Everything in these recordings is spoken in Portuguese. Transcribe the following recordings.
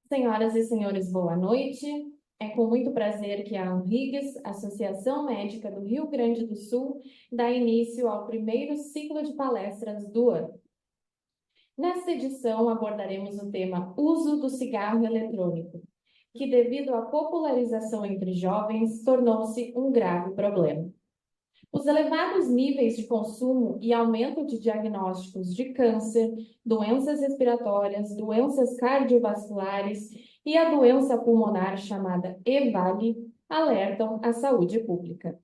Senhoras e senhores, boa noite. É com muito prazer que a ANRIGS, Associação Médica do Rio Grande do Sul, dá início ao primeiro ciclo de palestras do ano. Nesta edição, abordaremos o tema Uso do cigarro eletrônico, que, devido à popularização entre jovens, tornou-se um grave problema. Os elevados níveis de consumo e aumento de diagnósticos de câncer, doenças respiratórias, doenças cardiovasculares e a doença pulmonar chamada EVALI alertam a saúde pública.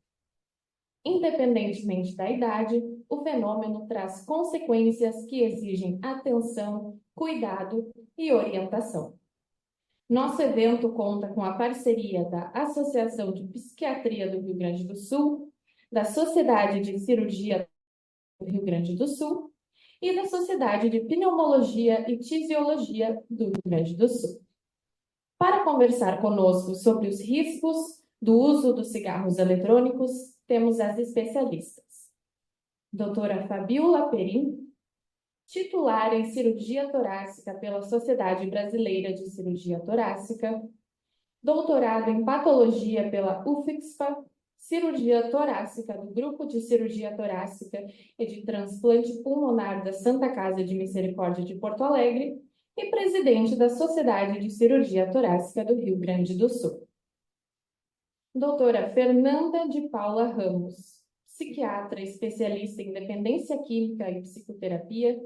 Independentemente da idade, o fenômeno traz consequências que exigem atenção, cuidado e orientação. Nosso evento conta com a parceria da Associação de Psiquiatria do Rio Grande do Sul, da Sociedade de Cirurgia do Rio Grande do Sul e da Sociedade de Pneumologia e Tisiologia do Rio Grande do Sul. Para conversar conosco sobre os riscos do uso dos cigarros eletrônicos, temos as especialistas. Doutora Fabiola Perim, titular em cirurgia torácica pela Sociedade Brasileira de Cirurgia Torácica, doutorado em patologia pela UFSPA, cirurgia torácica do Grupo de Cirurgia Torácica e de Transplante Pulmonar da Santa Casa de Misericórdia de Porto Alegre e presidente da Sociedade de Cirurgia Torácica do Rio Grande do Sul. Doutora Fernanda de Paula Ramos, psiquiatra especialista em dependência química e psicoterapia,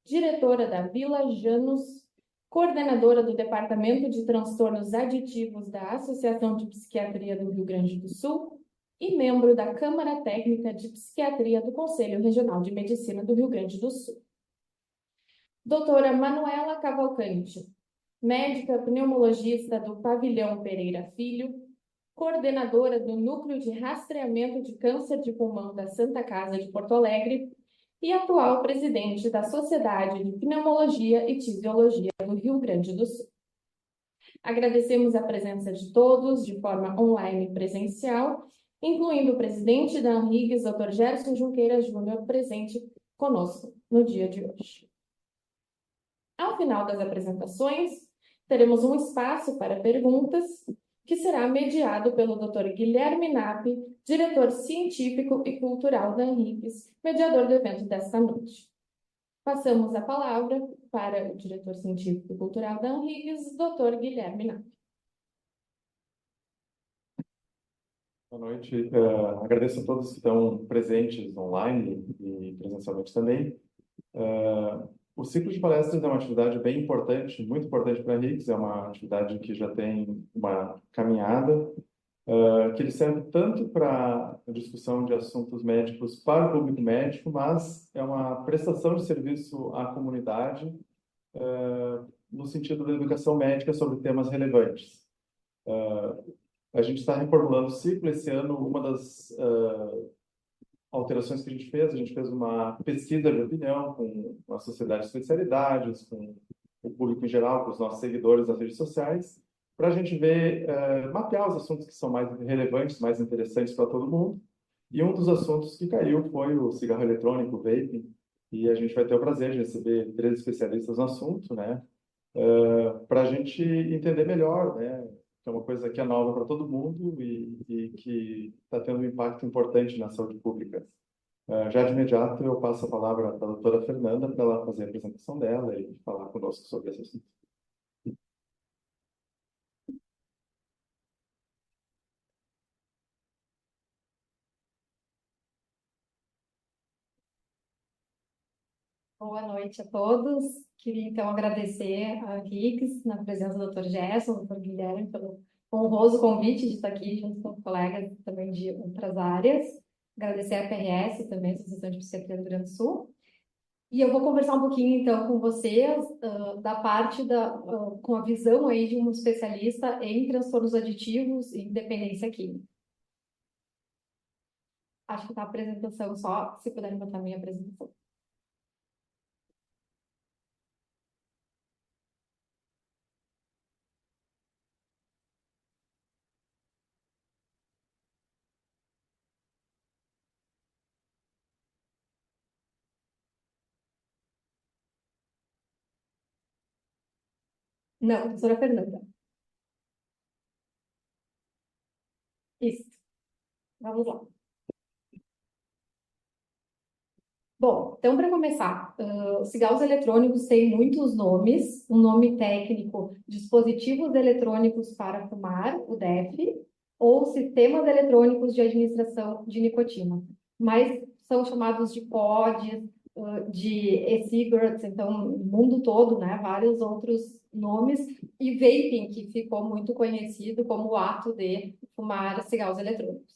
diretora da Vila Janus, coordenadora do Departamento de Transtornos Aditivos da Associação de Psiquiatria do Rio Grande do Sul e membro da Câmara Técnica de Psiquiatria do Conselho Regional de Medicina do Rio Grande do Sul. Doutora Manuela Cavalcante, médica pneumologista do Pavilhão Pereira Filho, coordenadora do Núcleo de Rastreamento de Câncer de Pulmão da Santa Casa de Porto Alegre e atual presidente da Sociedade de Pneumologia e Tisiologia do Rio Grande do Sul. Agradecemos a presença de todos de forma online e presencial, incluindo o presidente da ANRIGS, Dr. Gerson Junqueira Júnior, presente conosco no dia de hoje. Ao final das apresentações, teremos um espaço para perguntas, que será mediado pelo Dr. Guilherme Napp, diretor científico e cultural da ANRIGS, mediador do evento desta noite. Passamos a palavra para o diretor científico e cultural da ANRIGS, Dr. Guilherme Napp. Boa noite. Agradeço a todos que estão presentes online e presencialmente também. O ciclo de palestras é uma atividade bem importante, muito importante para a RICS, é uma atividade que já tem uma caminhada, que ele serve tanto para a discussão de assuntos médicos para o público médico, mas é uma prestação de serviço à comunidade, no sentido da educação médica sobre temas relevantes. A gente está reformulando o ciclo. Esse ano, uma das alterações que a gente fez uma pesquisa de opinião com a sociedade de especialidades, com o público em geral, com os nossos seguidores nas redes sociais, para a gente ver, mapear os assuntos que são mais relevantes, mais interessantes para todo mundo. E um dos assuntos que caiu foi o cigarro eletrônico, o vaping, e a gente vai ter o prazer de receber 3 especialistas no assunto, né, para a gente entender melhor, né, que é uma coisa que é nova para todo mundo e que está tendo um impacto importante na saúde pública. Já de imediato eu passo a palavra para a doutora Fernanda para ela fazer a apresentação dela e falar conosco sobre esse assunto. Boa noite a todos. Queria então agradecer a RICS, na presença do Dr. Gerson, do Dr. Guilherme, pelo honroso convite de estar aqui junto com colegas também de outras áreas. Agradecer a PRS também, Associação de Psiquiatria do Rio Grande do Sul. E eu vou conversar um pouquinho então com vocês da parte com a visão aí de um especialista em transtornos aditivos e dependência química. Acho que está a apresentação só, se puderem botar a minha apresentação. Não, professora Fernanda. Isso. Vamos lá. Bom, então, para começar, os cigarros eletrônicos têm muitos nomes. Um nome técnico, dispositivos eletrônicos para fumar, o DEF, ou sistemas eletrônicos de administração de nicotina. Mas são chamados de pods, de e-cigarettes, então, no mundo todo, né, vários outros nomes. E vaping, que ficou muito conhecido como o ato de fumar cigarros eletrônicos.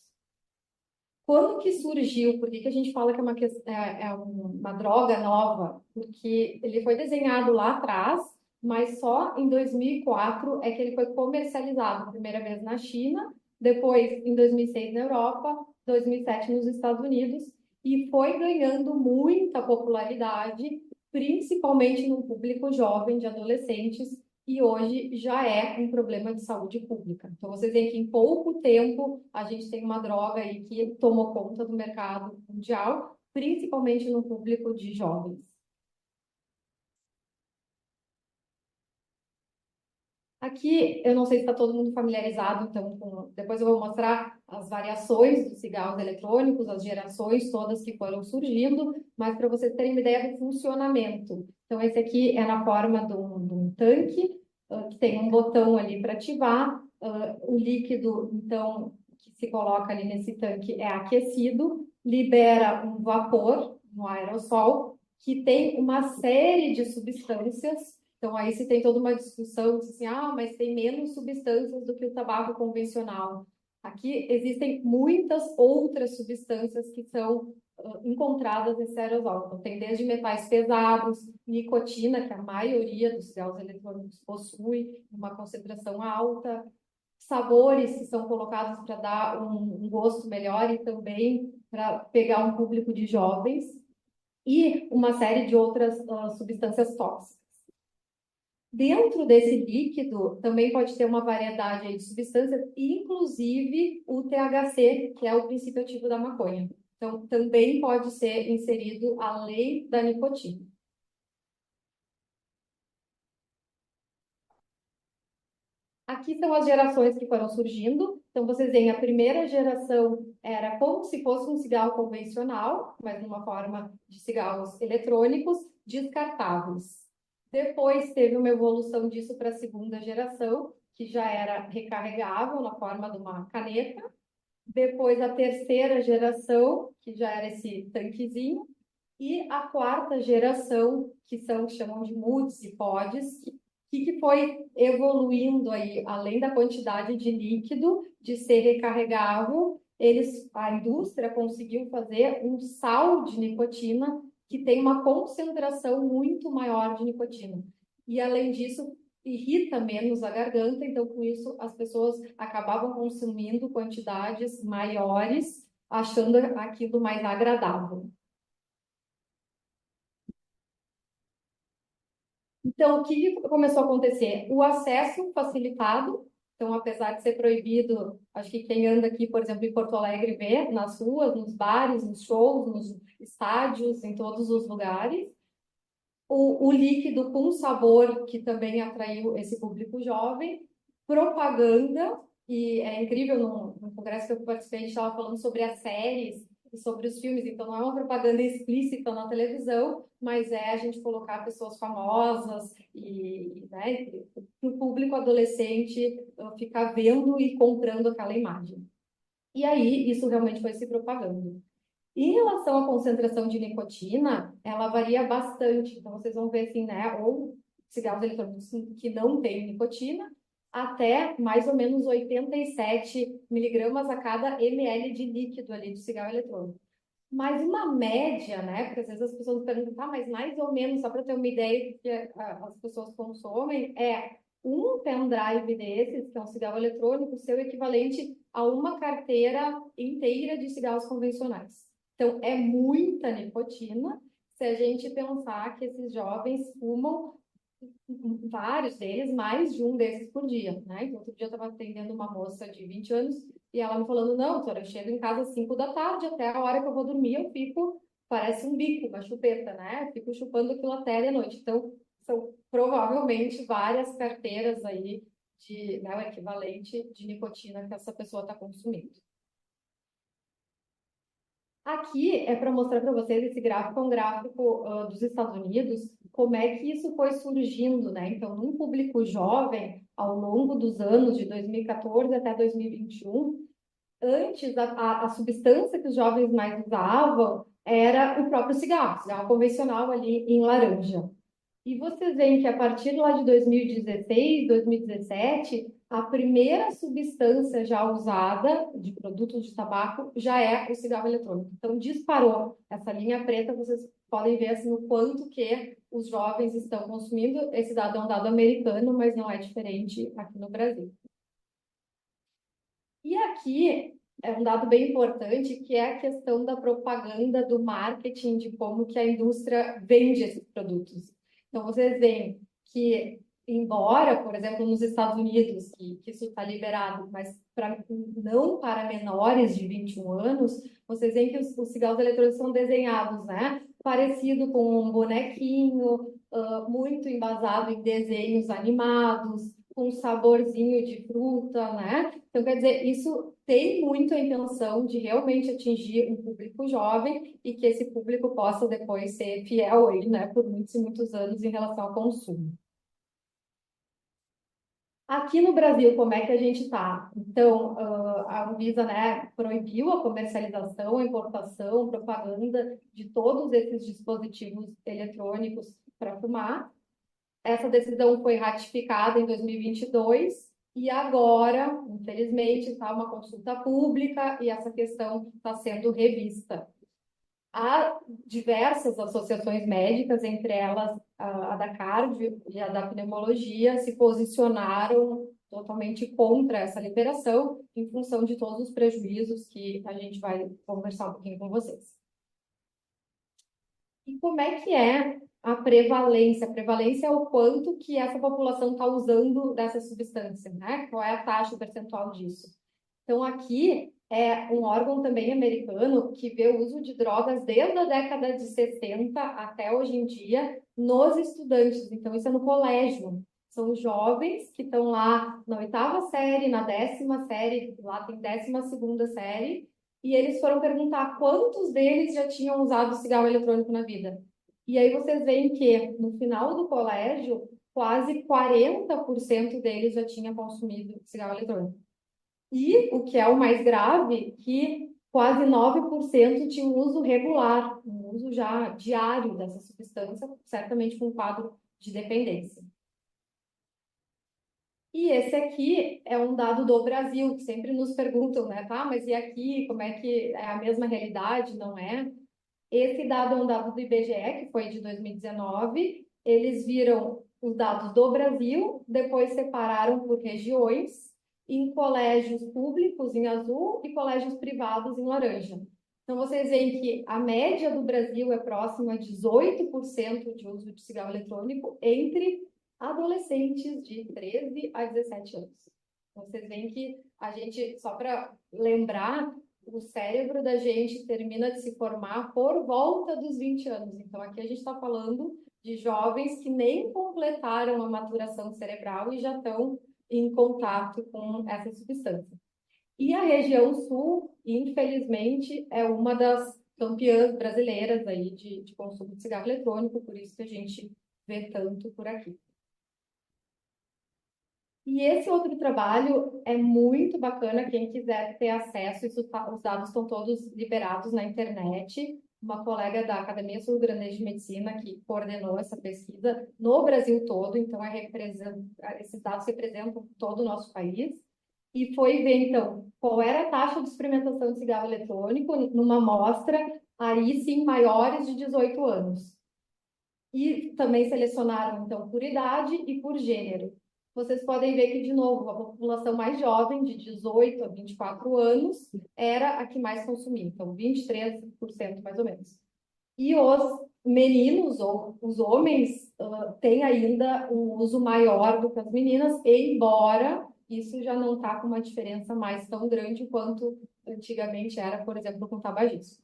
Quando que surgiu? Por que que a gente fala que é uma droga nova? Porque ele foi desenhado lá atrás, mas só em 2004 é que ele foi comercializado, a primeira vez na China, depois em 2006 na Europa, 2007 nos Estados Unidos, e foi ganhando muita popularidade, principalmente no público jovem de adolescentes, e hoje já é um problema de saúde pública. Então, vocês veem que em pouco tempo a gente tem uma droga aí que tomou conta do mercado mundial, principalmente no público de jovens. Aqui, eu não sei se está todo mundo familiarizado, então depois eu vou mostrar as variações dos cigarros eletrônicos, as gerações todas que foram surgindo, mas para vocês terem uma ideia do funcionamento. Então, esse aqui é na forma de um tanque, que tem um botão ali para ativar. O líquido, então, que se coloca ali nesse tanque é aquecido, libera um vapor, um aerossol, que tem uma série de substâncias. Então, aí se tem toda uma discussão, assim, mas tem menos substâncias do que o tabaco convencional. Aqui existem muitas outras substâncias que são encontradas nesse aerosol. Então, tem desde metais pesados, nicotina, que a maioria dos cigarros eletrônicos possui uma concentração alta, sabores que são colocados para dar um gosto melhor e também para pegar um público de jovens, e uma série de outras substâncias tóxicas. Dentro desse líquido, também pode ter uma variedade aí de substâncias, inclusive o THC, que é o princípio ativo da maconha. Então, também pode ser inserido além da nicotina. Aqui são as gerações que foram surgindo. Então, vocês veem, a primeira geração era como se fosse um cigarro convencional, mas numa forma de cigarros eletrônicos descartáveis. Depois teve uma evolução disso para a segunda geração, que já era recarregável na forma de uma caneta. Depois a terceira geração, que já era esse tanquezinho. E a quarta geração, que chamam de MUDs e PODs, que foi evoluindo aí, além da quantidade de líquido, de ser recarregável, a indústria conseguiu fazer um sal de nicotina que tem uma concentração muito maior de nicotina. E, além disso, irrita menos a garganta, então, com isso, as pessoas acabavam consumindo quantidades maiores, achando aquilo mais agradável. Então, o que começou a acontecer? O acesso facilitado. Então, apesar de ser proibido, acho que quem anda aqui, por exemplo, em Porto Alegre, vê nas ruas, nos bares, nos shows, nos estádios, em todos os lugares. O líquido com sabor, que também atraiu esse público jovem. Propaganda, e é incrível, no congresso que eu participei, a gente estava falando sobre as séries e sobre os filmes, então não é uma propaganda explícita na televisão, mas é a gente colocar pessoas famosas e, né, para o público adolescente ficar vendo e comprando aquela imagem. E aí, isso realmente foi se propagando. Em relação à concentração de nicotina, ela varia bastante. Então, vocês vão ver assim, né? Ou cigarros eletrônicos que não têm nicotina, até mais ou menos 87 miligramas a cada ml de líquido ali de cigarro eletrônico. Mas uma média, né? Porque às vezes as pessoas perguntam, mas mais ou menos, só para ter uma ideia do que as pessoas consomem, é um pendrive desses, que é um cigarro eletrônico, seu equivalente a uma carteira inteira de cigarros convencionais. Então, é muita nicotina se a gente pensar que esses jovens fumam, vários deles, mais de um desses por dia, né? Então, outro dia eu estava atendendo uma moça de 20 anos e ela me falando, não, doutora, eu chego em casa às 5 da tarde, até a hora que eu vou dormir eu fico, parece um bico, uma chupeta, né? Eu fico chupando aquilo até de noite. Então, são provavelmente várias carteiras aí de, né, o equivalente de nicotina que essa pessoa está consumindo. Aqui é para mostrar para vocês esse gráfico, é um gráfico dos Estados Unidos, como é que isso foi surgindo, né? Então, num público jovem, ao longo dos anos de 2014 até 2021, antes a substância que os jovens mais usavam era o próprio cigarro convencional ali em laranja. E vocês veem que a partir lá de 2016, 2017, a primeira substância já usada de produtos de tabaco já é o cigarro eletrônico. Então, disparou. Essa linha preta, vocês podem ver assim, o quanto que os jovens estão consumindo. Esse dado é um dado americano, mas não é diferente aqui no Brasil. E aqui é um dado bem importante, que é a questão da propaganda, do marketing, de como que a indústria vende esses produtos. Então, vocês veem que, embora, por exemplo, nos Estados Unidos, que isso está liberado, mas não para menores de 21 anos, vocês veem que os cigarros eletrônicos são desenhados, né? Parecido com um bonequinho, muito embasado em desenhos animados, com um saborzinho de fruta, né? Então, quer dizer, isso tem muito a intenção de realmente atingir um público jovem e que esse público possa depois ser fiel aí, né, por muitos e muitos anos em relação ao consumo. Aqui no Brasil, como é que a gente está? Então, a Anvisa, né, proibiu a comercialização, a importação, propaganda de todos esses dispositivos eletrônicos para fumar. Essa decisão foi ratificada em 2022 e agora, infelizmente, está uma consulta pública e essa questão está sendo revista. Há diversas associações médicas, entre elas a da cardio e a da pneumologia, se posicionaram totalmente contra essa liberação, em função de todos os prejuízos que a gente vai conversar um pouquinho com vocês. E como é que é a prevalência? A prevalência é o quanto que essa população está usando dessa substância, né? Qual é a taxa percentual disso? Então, aqui é um órgão também americano que vê o uso de drogas desde a década de 60 até hoje em dia nos estudantes. Então, isso é no colégio. São jovens que estão lá na 8ª série, na 10ª série, lá tem 12ª série, e eles foram perguntar quantos deles já tinham usado cigarro eletrônico na vida. E aí vocês veem que no final do colégio, quase 40% deles já tinha consumido cigarro eletrônico. E o que é o mais grave, que quase 9% tinha um uso regular, um uso já diário dessa substância, certamente com um quadro de dependência. E esse aqui é um dado do Brasil, que sempre nos perguntam, né? Tá, mas e aqui, como é que é a mesma realidade? Não é? Esse dado é um dado do IBGE, que foi de 2019. Eles viram os dados do Brasil, depois separaram por regiões, em colégios públicos em azul e colégios privados em laranja. Então, vocês veem que a média do Brasil é próxima a 18% de uso de cigarro eletrônico entre adolescentes de 13 a 17 anos. Vocês veem que a gente, só para lembrar, o cérebro da gente termina de se formar por volta dos 20 anos. Então, aqui a gente está falando de jovens que nem completaram a maturação cerebral e já estão em contato com essa substância. E a região sul, infelizmente, é uma das campeãs brasileiras aí de consumo de cigarro eletrônico, por isso que a gente vê tanto por aqui. E esse outro trabalho é muito bacana, quem quiser ter acesso, os dados estão todos liberados na internet. Uma colega da Academia Sul-Grandense de Medicina que coordenou essa pesquisa no Brasil todo, então esses dados representam todo o nosso país. E foi ver, então, qual era a taxa de experimentação de cigarro eletrônico numa amostra, aí sim, maiores de 18 anos. E também selecionaram, então, por idade e por gênero. Vocês podem ver que, de novo, a população mais jovem, de 18 a 24 anos, era a que mais consumia, então 23% mais ou menos. E os meninos, ou os homens, têm ainda um uso maior do que as meninas, embora isso já não está com uma diferença mais tão grande quanto antigamente era, por exemplo, com o tabagismo.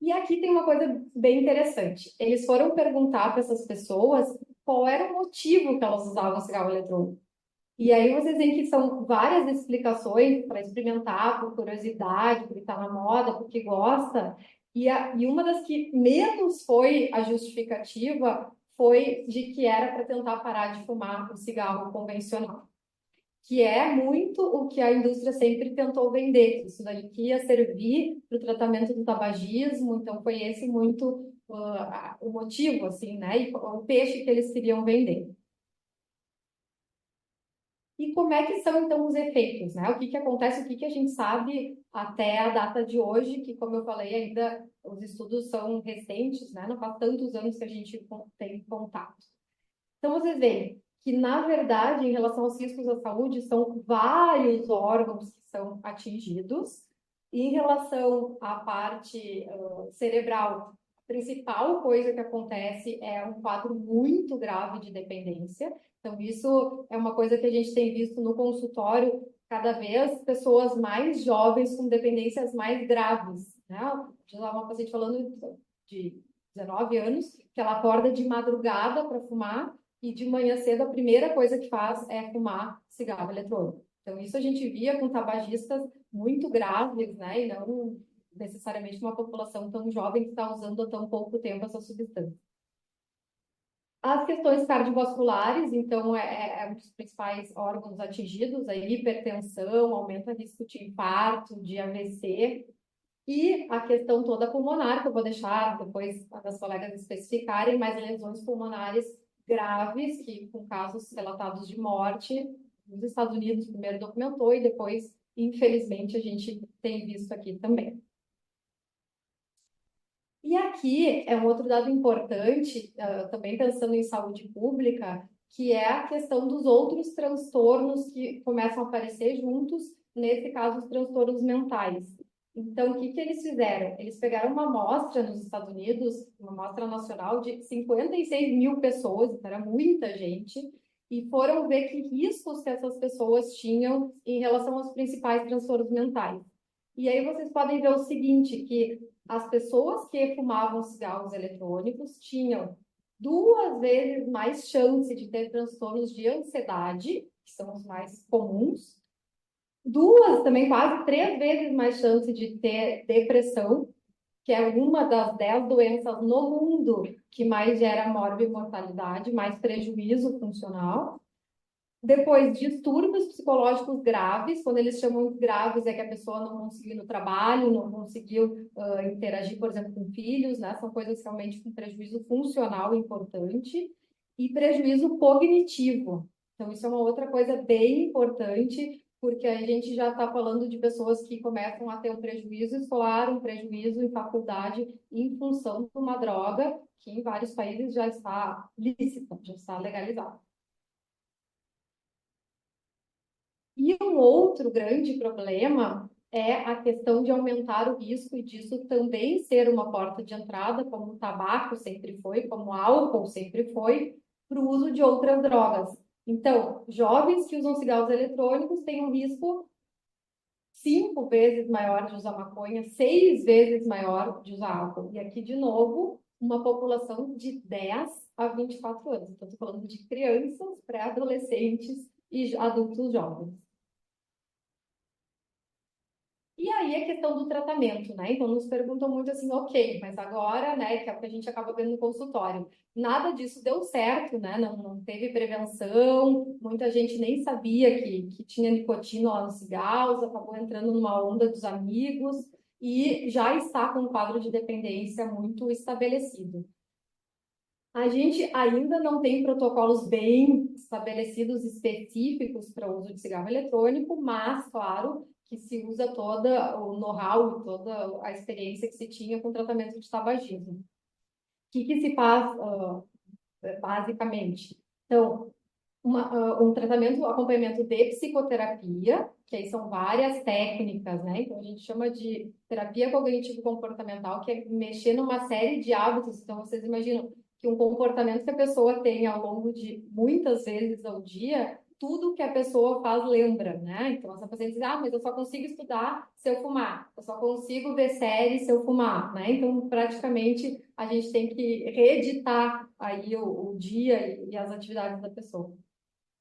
E aqui tem uma coisa bem interessante. Eles foram perguntar para essas pessoas qual era o motivo que elas usavam cigarro eletrônico. E aí vocês veem que são várias explicações para experimentar, por curiosidade, porque está na moda, porque gosta. E uma das que menos foi a justificativa foi de que era para tentar parar de fumar o cigarro convencional, que é muito o que a indústria sempre tentou vender, isso daí que ia servir para o tratamento do tabagismo, então foi esse muito o motivo, assim, né? E o peixe que eles queriam vender. E como é que são, então, os efeitos, né? O que que acontece, o que que a gente sabe até a data de hoje, que, como eu falei, ainda os estudos são recentes, né? Não faz tantos anos que a gente tem contato. Então, vocês veem que, na verdade, em relação aos riscos à saúde, são vários órgãos que são atingidos. E em relação à parte cerebral, a principal coisa que acontece é um quadro muito grave de dependência. Então, isso é uma coisa que a gente tem visto no consultório, cada vez pessoas mais jovens com dependências mais graves, né? Já uma paciente falando de 19 anos, que ela acorda de madrugada para fumar e de manhã cedo a primeira coisa que faz é fumar cigarro eletrônico. Então, isso a gente via com tabagistas muito graves, né? E não necessariamente uma população tão jovem que está usando há tão pouco tempo essa substância. As questões cardiovasculares, então, é um dos principais órgãos atingidos, a hipertensão, aumenta o risco de infarto, de AVC, e a questão toda pulmonar, que eu vou deixar depois as colegas especificarem, mas lesões pulmonares graves, que com casos relatados de morte, nos Estados Unidos primeiro documentou, e depois, infelizmente, a gente tem visto aqui também. E aqui é um outro dado importante, também pensando em saúde pública, que é a questão dos outros transtornos que começam a aparecer juntos, nesse caso, os transtornos mentais. Então, o que que eles fizeram? Eles pegaram uma amostra nos Estados Unidos, uma amostra nacional de 56 mil pessoas, então era muita gente, e foram ver que riscos que essas pessoas tinham em relação aos principais transtornos mentais. E aí vocês podem ver o seguinte, que as pessoas que fumavam cigarros eletrônicos tinham 2 vezes mais chance de ter transtornos de ansiedade, que são os mais comuns, também quase 3 vezes mais chance de ter depressão, que é uma das 10 doenças no mundo que mais gera morbimortalidade, mais prejuízo funcional. Depois, distúrbios psicológicos graves, quando eles chamam de graves, é que a pessoa não conseguiu ir no trabalho, não conseguiu interagir, por exemplo, com filhos, né? São coisas realmente com prejuízo funcional importante. E prejuízo cognitivo. Então, isso é uma outra coisa bem importante, porque a gente já está falando de pessoas que começam a ter um prejuízo escolar, um prejuízo em faculdade, em função de uma droga que em vários países já está lícita, já está legalizada. E um outro grande problema é a questão de aumentar o risco e disso também ser uma porta de entrada, como o tabaco sempre foi, como o álcool sempre foi, para o uso de outras drogas. Então, jovens que usam cigarros eletrônicos têm um risco 5 vezes maior de usar maconha, 6 vezes maior de usar álcool. E aqui, de novo, uma população de 10 a 24 anos. Então, estou falando de crianças, pré-adolescentes e adultos jovens. E aí a questão do tratamento, né? Então nos perguntam muito assim, ok, mas agora, né, que é o que a gente acaba vendo no consultório, nada disso deu certo, né? Não teve prevenção, muita gente nem sabia que tinha nicotina lá nos cigarros, acabou entrando numa onda dos amigos e já está com um quadro de dependência muito estabelecido. A gente ainda não tem protocolos bem estabelecidos, específicos para o uso de cigarro eletrônico, mas, claro, que se usa todo o know-how e toda a experiência que se tinha com o tratamento de tabagismo. O que se faz, basicamente? Então, um tratamento, um acompanhamento de psicoterapia, que aí são várias técnicas, né? Então, a gente chama de terapia cognitivo-comportamental, que é mexer numa série de hábitos. Então, vocês imaginam que um comportamento que a pessoa tem ao longo de muitas vezes ao dia tudo que a pessoa faz lembra, né? Então, essa paciente diz, mas eu só consigo estudar se eu fumar, eu só consigo ver série se eu fumar, né? Então, praticamente, a gente tem que reeditar aí o dia e as atividades da pessoa.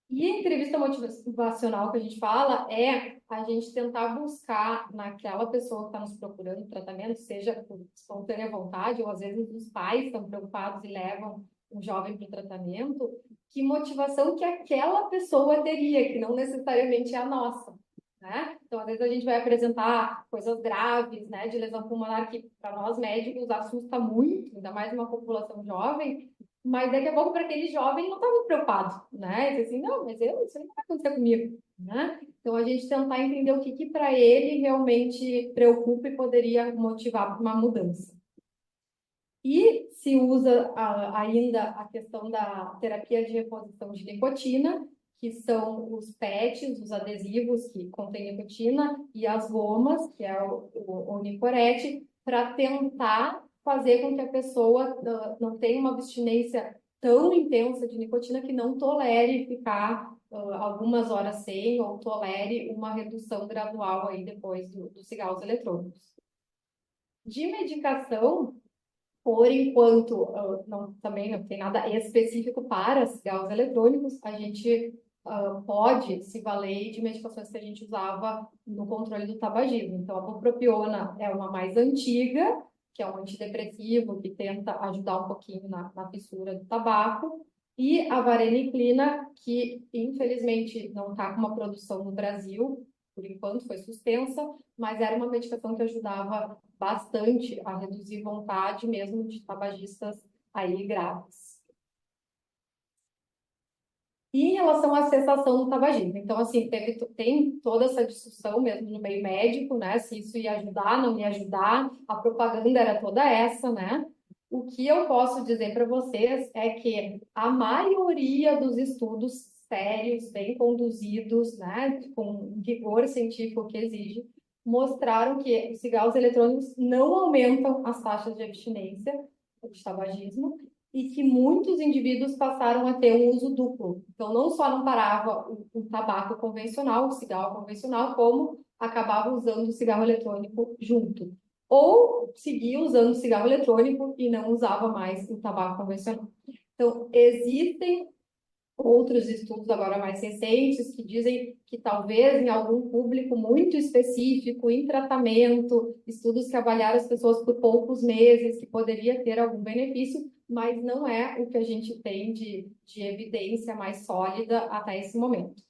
E a entrevista motivacional que a gente fala é a gente tentar buscar naquela pessoa que está nos procurando tratamento, seja por espontânea vontade, ou às vezes os pais estão preocupados e levam um jovem para o tratamento, que motivação que aquela pessoa teria, que não necessariamente é a nossa, né? Então, às vezes a gente vai apresentar coisas graves, né, de lesão pulmonar, que para nós médicos assusta muito, ainda mais uma população jovem, mas daqui a pouco, para aquele jovem, não está muito preocupado, né? Ele diz assim, não, mas isso aí não vai acontecer comigo, né? Então, a gente tentar entender o que para ele realmente preocupa e poderia motivar uma mudança. E se usa ainda a questão da terapia de reposição de nicotina, que são os PETs, os adesivos que contêm nicotina, e as gomas, que é o Nicorette, para tentar fazer com que a pessoa não tenha uma abstinência tão intensa de nicotina que não tolere ficar algumas horas sem, ou tolere uma redução gradual aí depois dos cigarros eletrônicos. De medicação, por enquanto, também não tem nada específico para cigarros eletrônicos, a gente pode se valer de medicações que a gente usava no controle do tabagismo. Então, a bupropiona é uma mais antiga, que é um antidepressivo que tenta ajudar um pouquinho na fissura do tabaco, e a vareniclina, que infelizmente não está com uma produção no Brasil, por enquanto foi suspensa, mas era uma medicação que ajudava bastante a reduzir vontade mesmo de tabagistas aí graves. E em relação à cessação do tabagismo, então, assim, tem toda essa discussão mesmo no meio médico, né, se isso ia ajudar, não ia ajudar, a propaganda era toda essa, né? O que eu posso dizer para vocês é que a maioria dos estudos sérios, bem conduzidos, né, com rigor científico que exige, mostraram que os cigarros eletrônicos não aumentam as taxas de abstinência de tabagismo e que muitos indivíduos passaram a ter um uso duplo. Então, não só não parava o tabaco convencional, o cigarro convencional, como acabava usando o cigarro eletrônico junto. Ou seguia usando o cigarro eletrônico e não usava mais o tabaco convencional. Então, existem outros estudos agora mais recentes que dizem que talvez em algum público muito específico, em tratamento, estudos que avaliaram as pessoas por poucos meses, que poderia ter algum benefício, mas não é o que a gente tem de evidência mais sólida até esse momento.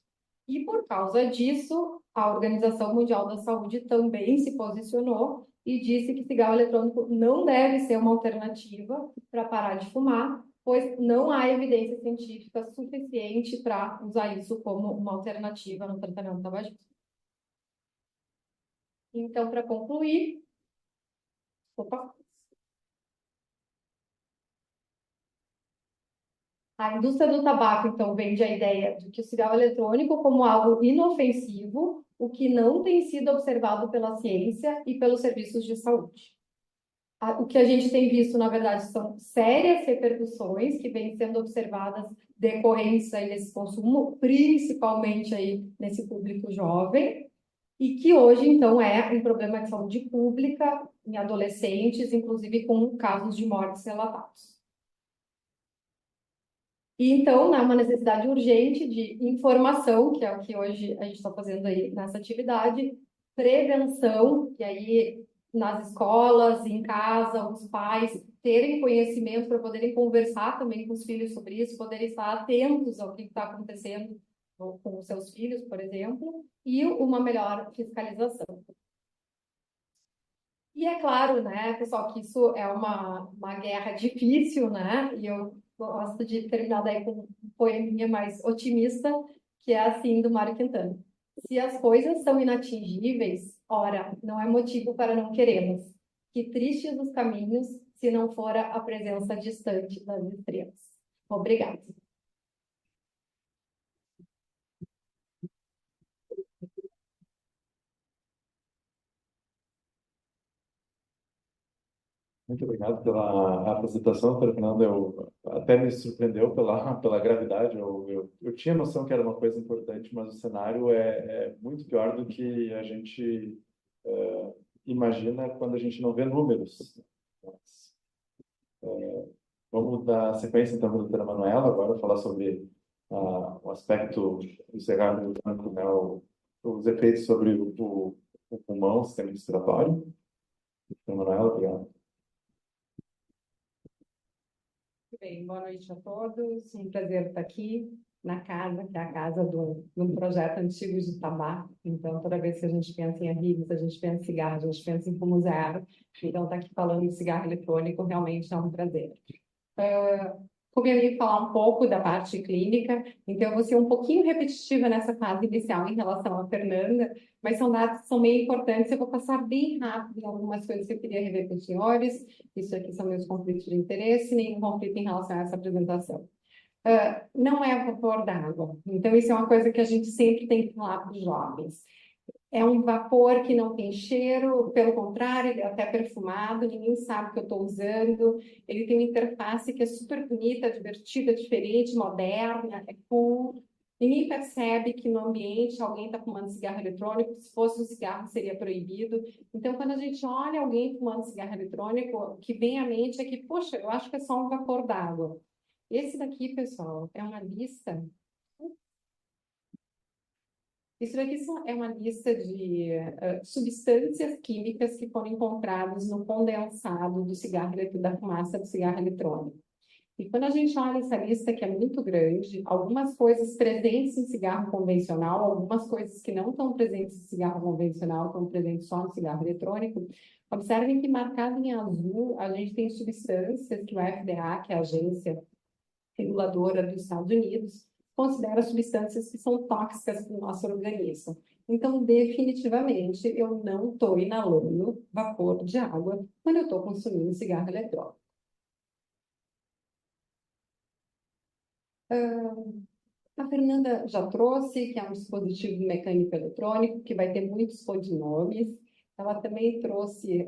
E por causa disso, a Organização Mundial da Saúde também se posicionou e disse que cigarro eletrônico não deve ser uma alternativa para parar de fumar, pois não há evidência científica suficiente para usar isso como uma alternativa no tratamento do tabagismo. Então, para concluir, a indústria do tabaco, então, vende a ideia de que o cigarro eletrônico como algo inofensivo, o que não tem sido observado pela ciência e pelos serviços de saúde. O que a gente tem visto, na verdade, são sérias repercussões que vêm sendo observadas decorrentes aí desse consumo, principalmente aí nesse público jovem, e que hoje, então, é um problema de saúde pública em adolescentes, inclusive com casos de mortes relatados. E, então, há uma necessidade urgente de informação, que é o que hoje a gente está fazendo aí nessa atividade, prevenção, que aí nas escolas, em casa, os pais terem conhecimento para poderem conversar também com os filhos sobre isso, poderem estar atentos ao que está acontecendo com os seus filhos, por exemplo, e uma melhor fiscalização. E é claro, né, pessoal, que isso é uma guerra difícil, né, e eu gosto de terminar daí com um poeminha mais otimista, que é assim, do Mário Quintana. Se as coisas são inatingíveis, ora, não é motivo para não querê-las. Que tristes os caminhos, se não fora a presença distante das estrelas. Obrigada. Muito obrigado pela apresentação, Fernanda. Eu até me surpreendeu pela gravidade. Eu tinha noção que era uma coisa importante, mas o cenário é muito pior do que a gente imagina quando a gente não vê números. Mas, vamos dar sequência, então, para a doutora Manuela, agora falar sobre o aspecto do cigarro eletrônico, né, os efeitos sobre o pulmão, o sistema respiratório. Doutora Manuela, obrigado. Bem, boa noite a todos. Um prazer estar aqui na casa, que é a casa de um projeto antigo de tabaco. Então, toda vez que a gente pensa em arribos, a gente pensa em cigarro, a gente pensa em fumo zero. Então, estar aqui falando de cigarro eletrônico realmente é um prazer. Como eu ia falar um pouco da parte clínica, então eu vou ser um pouquinho repetitiva nessa fase inicial em relação à Fernanda, mas são dados que são meio importantes. Eu vou passar bem rápido em algumas coisas que eu queria rever com os senhores. Isso aqui são meus conflitos de interesse, nenhum conflito em relação a essa apresentação. Não é vapor d'água. Então, isso é uma coisa que a gente sempre tem que falar para os jovens. É um vapor que não tem cheiro, pelo contrário, ele é até perfumado, ninguém sabe o que eu estou usando. Ele tem uma interface que é super bonita, divertida, diferente, moderna, é cool. Ninguém percebe que no ambiente alguém está fumando cigarro eletrônico, se fosse um cigarro seria proibido. Então, quando a gente olha alguém fumando cigarro eletrônico, o que vem à mente é que, poxa, eu acho que é só um vapor d'água. Esse daqui, pessoal, é uma lista. Isso daqui é uma lista de substâncias químicas que foram encontradas no condensado do cigarro da fumaça do cigarro eletrônico. E quando a gente olha essa lista, que é muito grande, algumas coisas presentes em cigarro convencional, algumas coisas que não estão presentes em cigarro convencional, estão presentes só no cigarro eletrônico, observem que marcado em azul, a gente tem substâncias que o FDA, que é a agência reguladora dos Estados Unidos, considera substâncias que são tóxicas para o nosso organismo. Então, definitivamente, eu não estou inalando vapor de água quando eu estou consumindo cigarro eletrônico. A Fernanda já trouxe que é um dispositivo mecânico eletrônico que vai ter muitos codinomes. Ela também trouxe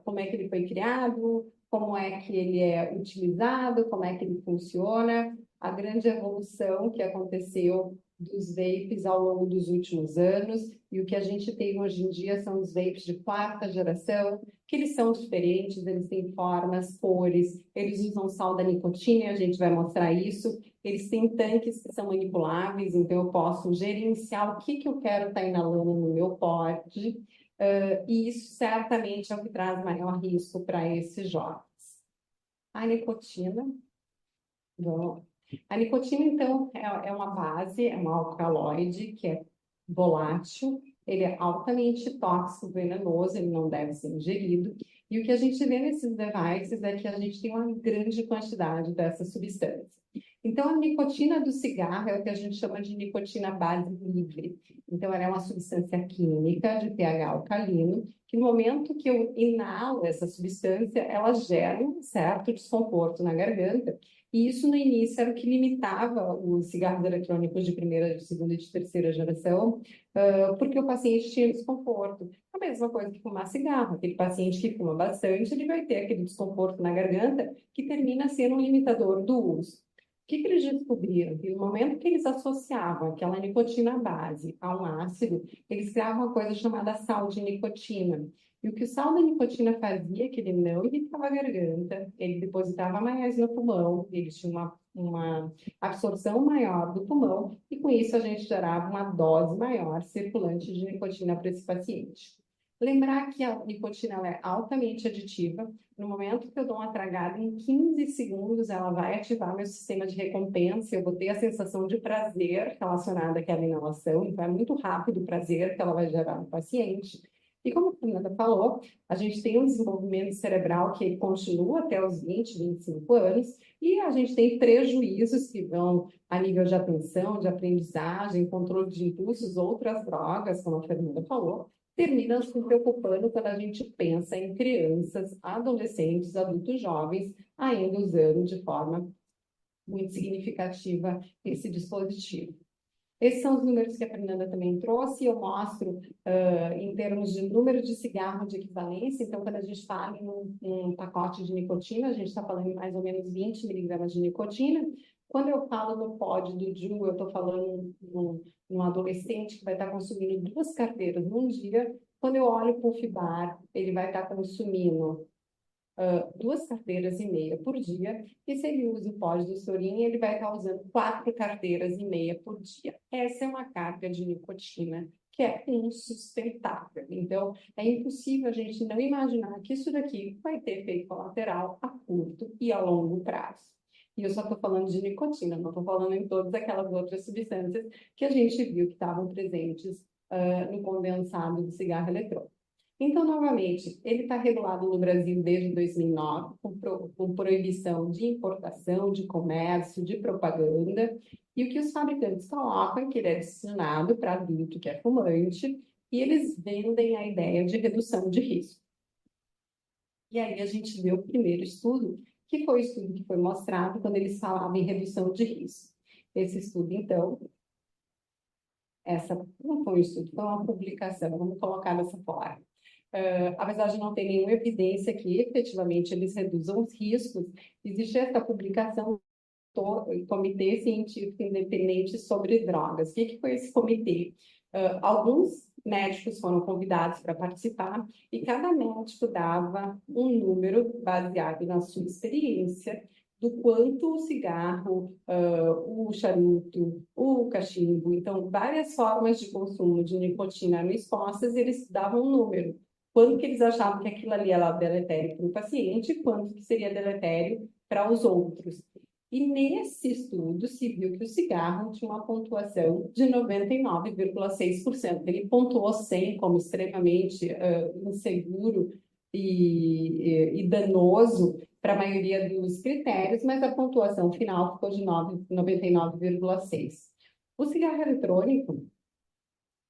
como é que ele foi criado, como é que ele é utilizado, como é que ele funciona, a grande evolução que aconteceu dos vapes ao longo dos últimos anos, e o que a gente tem hoje em dia são os vapes de quarta geração, que eles são diferentes, eles têm formas, cores, eles usam sal da nicotina, e a gente vai mostrar isso. Eles têm tanques que são manipuláveis, então eu posso gerenciar o que eu quero estar inalando no meu pote, e isso certamente é o que traz maior risco para esses jovens. A nicotina, bom, a nicotina, então, é uma base, é um alcaloide que é volátil, ele é altamente tóxico, venenoso, ele não deve ser ingerido. E o que a gente vê nesses devices é que a gente tem uma grande quantidade dessa substância. Então, a nicotina do cigarro é o que a gente chama de nicotina base livre. Então, ela é uma substância química de pH alcalino, que no momento que eu inalo essa substância, ela gera um certo desconforto na garganta. E isso, no início, era o que limitava os cigarros eletrônicos de primeira, de segunda e de terceira geração, porque o paciente tinha desconforto. A mesma coisa que fumar cigarro. Aquele paciente que fuma bastante, ele vai ter aquele desconforto na garganta, que termina sendo um limitador do uso. O que eles descobriram? Que no momento que eles associavam aquela nicotina base a um ácido, eles criavam uma coisa chamada sal de nicotina. E o que o sal da nicotina fazia é que ele não irritava a garganta, ele depositava mais no pulmão, ele tinha uma absorção maior do pulmão, e com isso a gente gerava uma dose maior circulante de nicotina para esse paciente. Lembrar que a nicotina ela é altamente aditiva. No momento que eu dou uma tragada, em 15 segundos, ela vai ativar meu sistema de recompensa. Eu vou ter a sensação de prazer relacionada àquela inalação. Então, é muito rápido o prazer que ela vai gerar no paciente. E como a Fernanda falou, a gente tem um desenvolvimento cerebral que continua até os 20, 25 anos, e a gente tem prejuízos que vão a nível de atenção, de aprendizagem, controle de impulsos, outras drogas, como a Fernanda falou, termina se preocupando quando a gente pensa em crianças, adolescentes, adultos jovens, ainda usando de forma muito significativa esse dispositivo. Esses são os números que a Fernanda também trouxe. Eu mostro em termos de número de cigarro de equivalência. Então, quando a gente fala em um pacote de nicotina, a gente está falando em mais ou menos 20 miligramas de nicotina. Quando eu falo no pod do Ju, eu estou falando num adolescente que vai estar consumindo 2 carteiras num dia. Quando eu olho o Puff Bar, ele vai estar consumindo 2,5 carteiras por dia, e se ele usa o pod do Sorin, ele vai estar usando 4,5 carteiras por dia. Essa é uma carga de nicotina que é insustentável. Então, é impossível a gente não imaginar que isso daqui vai ter efeito colateral a curto e a longo prazo. E eu só estou falando de nicotina, não estou falando em todas aquelas outras substâncias que a gente viu que estavam presentes no condensado do cigarro eletrônico. Então, novamente, ele está regulado no Brasil desde 2009, com proibição de importação, de comércio, de propaganda, e o que os fabricantes colocam é que ele é destinado para adulto que é fumante, e eles vendem a ideia de redução de risco. E aí a gente vê o primeiro estudo, que foi o estudo que foi mostrado quando eles falavam em redução de risco. Esse estudo, então, essa não foi um estudo, foi uma publicação, vamos colocar dessa forma. Apesar de não ter nenhuma evidência que efetivamente eles reduzam os riscos, existe essa publicação do Comitê Científico Independente sobre Drogas. O que foi esse comitê? Alguns médicos foram convidados para participar e cada médico dava um número baseado na sua experiência do quanto o cigarro, o charuto, o cachimbo, então várias formas de consumo de nicotina eram expostas, e eles davam um número. Quanto que eles achavam que aquilo ali era deletério para o paciente e quanto que seria deletério para os outros. E nesse estudo se viu que o cigarro tinha uma pontuação de 99,6%. Ele pontuou 100 como extremamente inseguro e danoso para a maioria dos critérios, mas a pontuação final ficou de 99,6%. O cigarro eletrônico,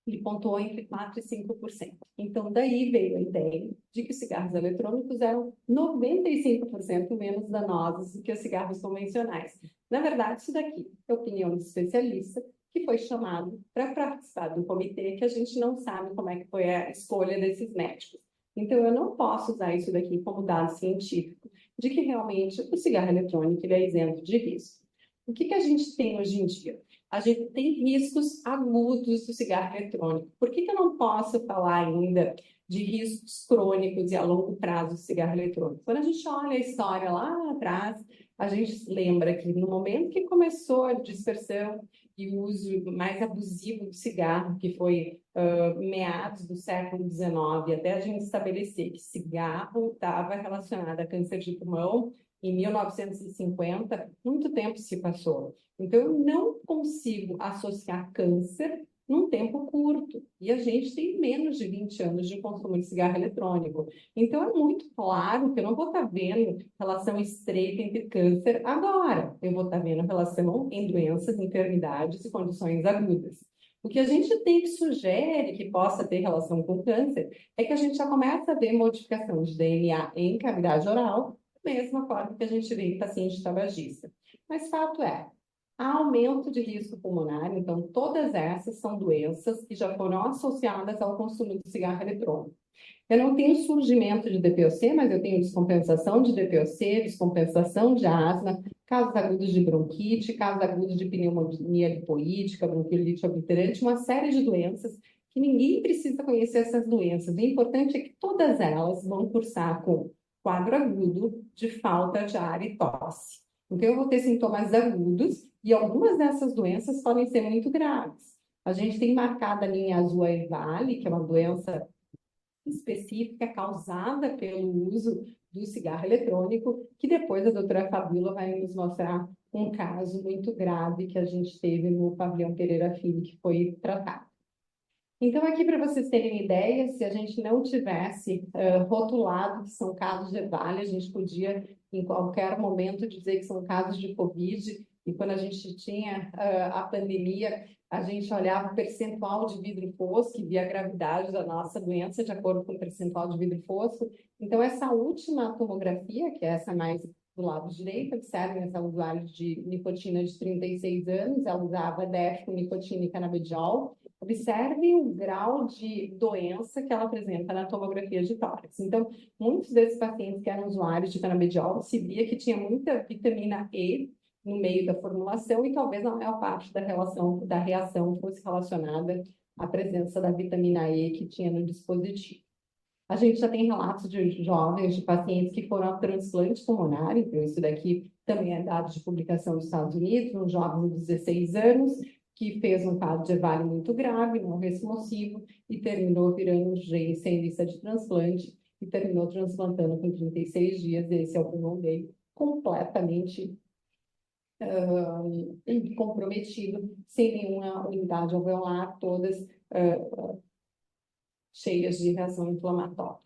ele pontuou entre 4% e 5%. Então, daí veio a ideia de que os cigarros eletrônicos eram 95% menos danosos do que os cigarros convencionais. Na verdade, isso daqui é a opinião de especialista que foi chamado para participar do comitê, que a gente não sabe como é que foi a escolha desses médicos. Então, eu não posso usar isso daqui como dado científico de que realmente o cigarro eletrônico ele é isento de risco. O que a gente tem hoje em dia? A gente tem riscos agudos do cigarro eletrônico. Por que eu não posso falar ainda de riscos crônicos e a longo prazo do cigarro eletrônico? Quando a gente olha a história lá atrás, a gente lembra que no momento que começou a dispersão e o uso mais abusivo do cigarro, que foi meados do século XIX, até a gente estabelecer que cigarro estava relacionado a câncer de pulmão, em 1950, muito tempo se passou. Então, eu não consigo associar câncer num tempo curto. E a gente tem menos de 20 anos de consumo de cigarro eletrônico. Então, é muito claro que eu não vou estar vendo relação estreita entre câncer agora. Eu vou estar vendo relação em doenças, enfermidades e condições agudas. O que a gente tem que sugere que possa ter relação com câncer é que a gente já começa a ver modificação de DNA em cavidade oral, mesma forma que a gente vê em paciente tabagista. Mas fato é, há aumento de risco pulmonar, então todas essas são doenças que já foram associadas ao consumo de cigarro eletrônico. Eu não tenho surgimento de DPOC, mas eu tenho descompensação de DPOC, descompensação de asma, casos agudos de bronquite, casos agudos de pneumonia lipoídica, bronquiolite obliterante, uma série de doenças que ninguém precisa conhecer essas doenças. O importante é que todas elas vão cursar com quadro agudo de falta de ar e tosse. Então, eu vou ter sintomas agudos e algumas dessas doenças podem ser muito graves. A gente tem marcada a linha azul a EVALI, que é uma doença específica causada pelo uso do cigarro eletrônico, que depois a doutora Fabíola vai nos mostrar um caso muito grave que a gente teve no Pavilhão Pereira Filho, que foi tratado. Então, aqui para vocês terem ideia, se a gente não tivesse rotulado que são casos de EVALI, a gente podia, em qualquer momento, dizer que são casos de Covid, e quando a gente tinha a pandemia, a gente olhava o percentual de vidro fosco e via a gravidade da nossa doença de acordo com o percentual de vidro fosco. Então, essa última tomografia, que é essa mais do lado direito, observem essa usuária de nicotina de 36 anos, ela usava DEF com nicotina e canabidiol. Observe o grau de doença que ela apresenta na tomografia de tórax. Então, muitos desses pacientes que eram usuários de canabidiol se via que tinha muita vitamina E no meio da formulação e talvez a maior parte da reação fosse relacionada à presença da vitamina E que tinha no dispositivo. A gente já tem relatos de jovens, de pacientes que foram a transplante pulmonar, então isso daqui também é dado de publicação dos Estados Unidos, um jovem de 16 anos que fez um quadro de EVALI muito grave, não responsivo, e terminou virando urgência sem lista de transplante, e terminou transplantando com 36 dias, esse é o pulmão dele, completamente comprometido, sem nenhuma unidade alveolar, todas cheias de reação inflamatória.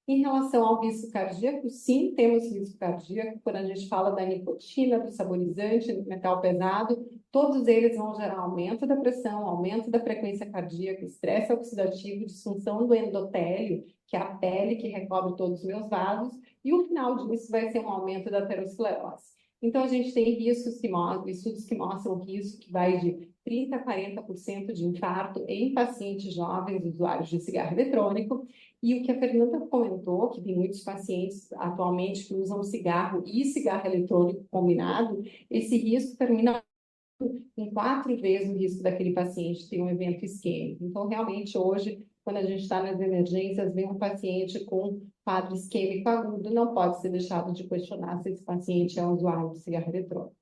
Em relação ao risco cardíaco, sim, temos risco cardíaco. Quando a gente fala da nicotina, do saborizante, do metal pesado, todos eles vão gerar aumento da pressão, aumento da frequência cardíaca, estresse oxidativo, disfunção do endotélio, que é a pele que recobre todos os meus vasos, e o final disso vai ser um aumento da aterosclerose. Então, a gente tem estudos que mostram o risco que vai de 30% a 40% de infarto em pacientes jovens usuários de cigarro eletrônico. E o que a Fernanda comentou, que tem muitos pacientes atualmente que usam cigarro e cigarro eletrônico combinado, esse risco termina em 4 vezes o risco daquele paciente ter um evento isquêmico. Então, realmente, hoje, quando a gente está nas emergências, vem um paciente com quadro isquêmico agudo, não pode ser deixado de questionar se esse paciente é um usuário de cigarro eletrônico.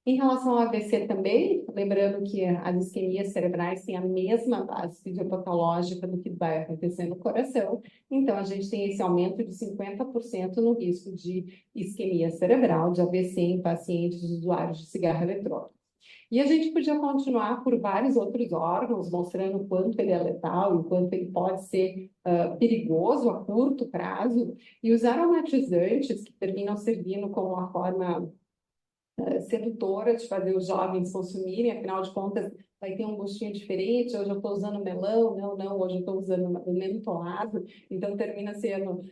Em relação ao AVC também, lembrando que as isquemias cerebrais têm a mesma base fisiopatológica do que vai acontecer no coração, então a gente tem esse aumento de 50% no risco de isquemia cerebral, de AVC em pacientes usuários de cigarro eletrônico. E a gente podia continuar por vários outros órgãos, mostrando o quanto ele é letal e o quanto ele pode ser perigoso a curto prazo, e os aromatizantes, que terminam servindo como uma forma sedutora de fazer os jovens consumirem, afinal de contas vai ter um gostinho diferente, hoje eu estou usando melão, não, hoje eu estou usando o mentolado, então termina sendo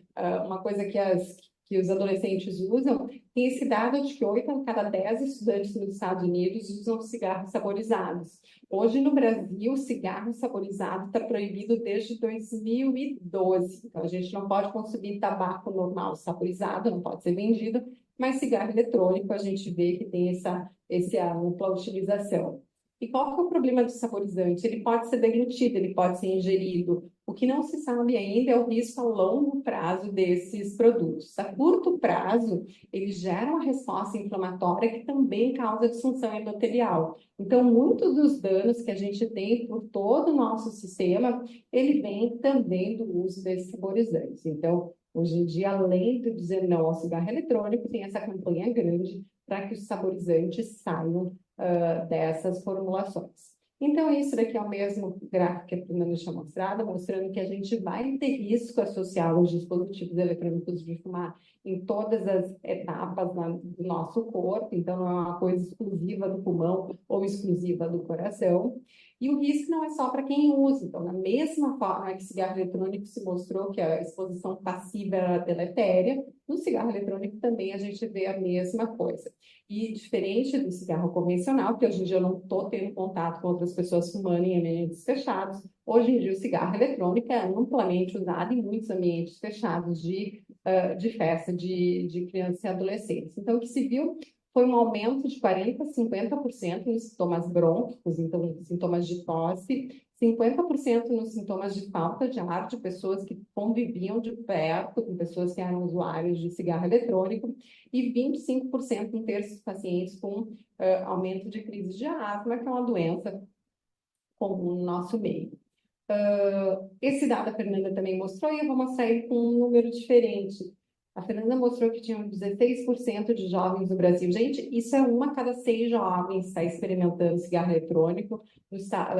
uma coisa que os adolescentes usam. Tem esse dado de que 8 a cada 10 estudantes nos Estados Unidos usam cigarros saborizados. Hoje no Brasil, o cigarro saborizado está proibido desde 2012, então a gente não pode consumir tabaco normal saborizado, não pode ser vendido, mas cigarro eletrônico a gente vê que tem essa ampla utilização. E qual que é o problema do saborizante? Ele pode ser deglutido, ele pode ser ingerido. O que não se sabe ainda é o risco a longo prazo desses produtos. A curto prazo, eles geram uma resposta inflamatória que também causa disfunção endotelial. Então, muitos dos danos que a gente tem por todo o nosso sistema, ele vem também do uso desses saborizantes. Então, hoje em dia, além de dizer não ao cigarro eletrônico, tem essa campanha grande para que os saborizantes saiam dessas formulações. Então, isso daqui é o mesmo gráfico que a Fernanda tinha mostrado, mostrando que a gente vai ter risco associado aos dispositivos eletrônicos de fumar em todas as etapas do nosso corpo, então não é uma coisa exclusiva do pulmão ou exclusiva do coração. E o risco não é só para quem usa. Então, da mesma forma que o cigarro eletrônico se mostrou que a exposição passiva era deletéria, no cigarro eletrônico também a gente vê a mesma coisa. E diferente do cigarro convencional, que hoje em dia eu não estou tendo contato com outras pessoas fumando em ambientes fechados, hoje em dia o cigarro eletrônico é amplamente usado em muitos ambientes fechados de festa de crianças e adolescentes. Então, o que se viu foi um aumento de 40% a 50% nos sintomas brônquicos, então sintomas de tosse, 50% nos sintomas de falta de ar de pessoas que conviviam de perto com pessoas que eram usuários de cigarro eletrônico e 25% em terços pacientes com aumento de crise de asma, que é uma doença comum no nosso meio. Esse dado a Fernanda também mostrou e eu vou mostrar ele com um número diferente. A Fernanda mostrou que tinha 16% de jovens no Brasil. Gente, isso é 1 a cada 6 jovens que está experimentando cigarro eletrônico.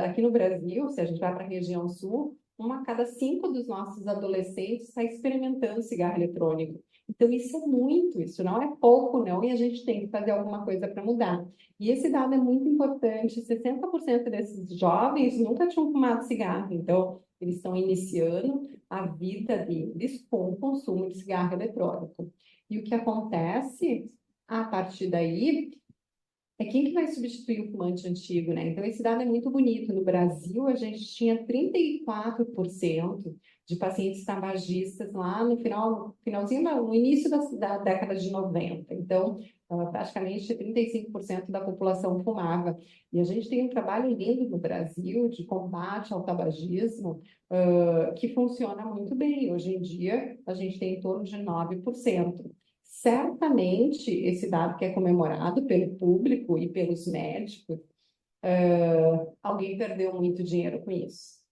Aqui no Brasil, se a gente vai para a região sul, 1 a cada 5 dos nossos adolescentes está experimentando cigarro eletrônico. Então, isso é muito, isso não é pouco, não, e a gente tem que fazer alguma coisa para mudar. E esse dado é muito importante: 60% desses jovens nunca tinham fumado cigarro, então eles estão iniciando a vida deles com o consumo de cigarro eletrônico. E o que acontece a partir daí é quem que vai substituir o fumante antigo, né? Então, esse dado é muito bonito. No Brasil, a gente tinha 34% de pacientes tabagistas lá finalzinho, não, no início da década de 90. Então, praticamente 35% da população fumava. E a gente tem um trabalho lindo no Brasil de combate ao tabagismo, que funciona muito bem. Hoje em dia, a gente tem em torno de 9%. Certamente, esse dado que é comemorado pelo público e pelos médicos, alguém perdeu muito dinheiro com isso.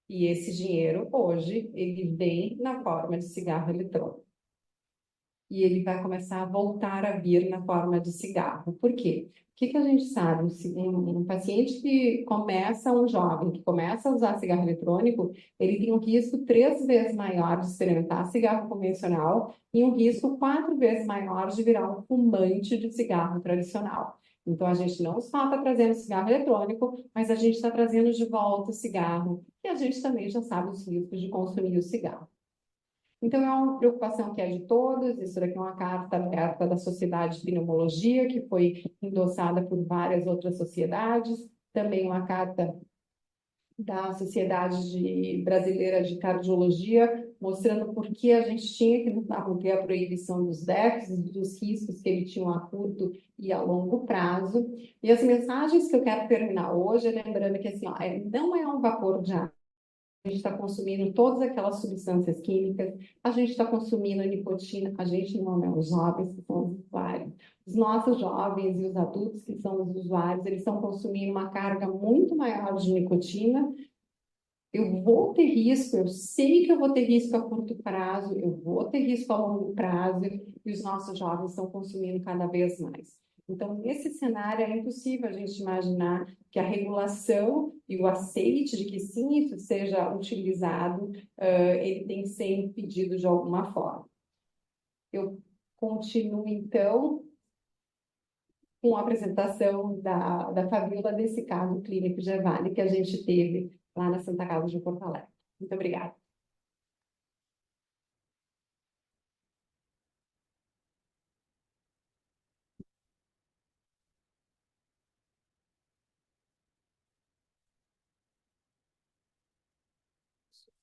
E esse dinheiro, hoje, ele vem na forma de cigarro eletrônico. E ele vai começar a voltar a vir na forma de cigarro. Por quê? O que a gente sabe? Um paciente que começa, um jovem que começa a usar cigarro eletrônico, ele tem um risco 3 vezes maior de experimentar cigarro convencional e um risco 4 vezes maior de virar um fumante de cigarro tradicional. Então, a gente não só está trazendo cigarro eletrônico, mas a gente está trazendo de volta o cigarro, e a gente também já sabe os riscos de consumir o cigarro. Então, é uma preocupação que é de todos. Isso daqui é uma carta aberta da Sociedade de Pneumologia, que foi endossada por várias outras sociedades. Também uma carta da Sociedade Brasileira de Cardiologia, mostrando por que a gente tinha que manter a proibição dos DECs, dos riscos que ele tinha a curto e a longo prazo. E as mensagens que eu quero terminar hoje, lembrando que assim, ó, não é um vapor de água. A gente está consumindo todas aquelas substâncias químicas, a gente está consumindo nicotina, a gente não é os jovens que são os usuários. Os nossos jovens e os adultos que são os usuários, eles estão consumindo uma carga muito maior de nicotina. Eu vou ter risco, eu sei que eu vou ter risco a curto prazo, eu vou ter risco a longo prazo, e os nossos jovens estão consumindo cada vez mais. Então, nesse cenário, é impossível a gente imaginar que a regulação e o aceite de que sim, isso seja utilizado, ele tem que ser impedido de alguma forma. Eu continuo, então, com a apresentação da Fabíola desse caso clínico de EVALI que a gente teve lá na Santa Casa de Porto Alegre. Muito obrigada.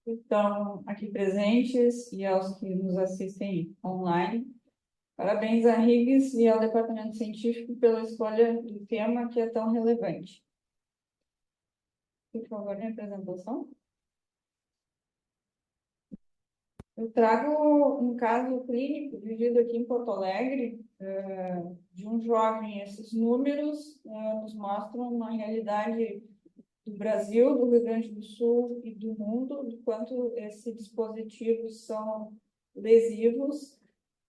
Estão aqui presentes e aos que nos assistem online. Parabéns à RIGS e ao Departamento Científico pela escolha do tema que é tão relevante. Por favor, minha apresentação. Eu trago um caso clínico vivido aqui em Porto Alegre, de um jovem. Esses números nos mostram uma realidade do Brasil, do Rio Grande do Sul e do mundo, do quanto esses dispositivos são lesivos.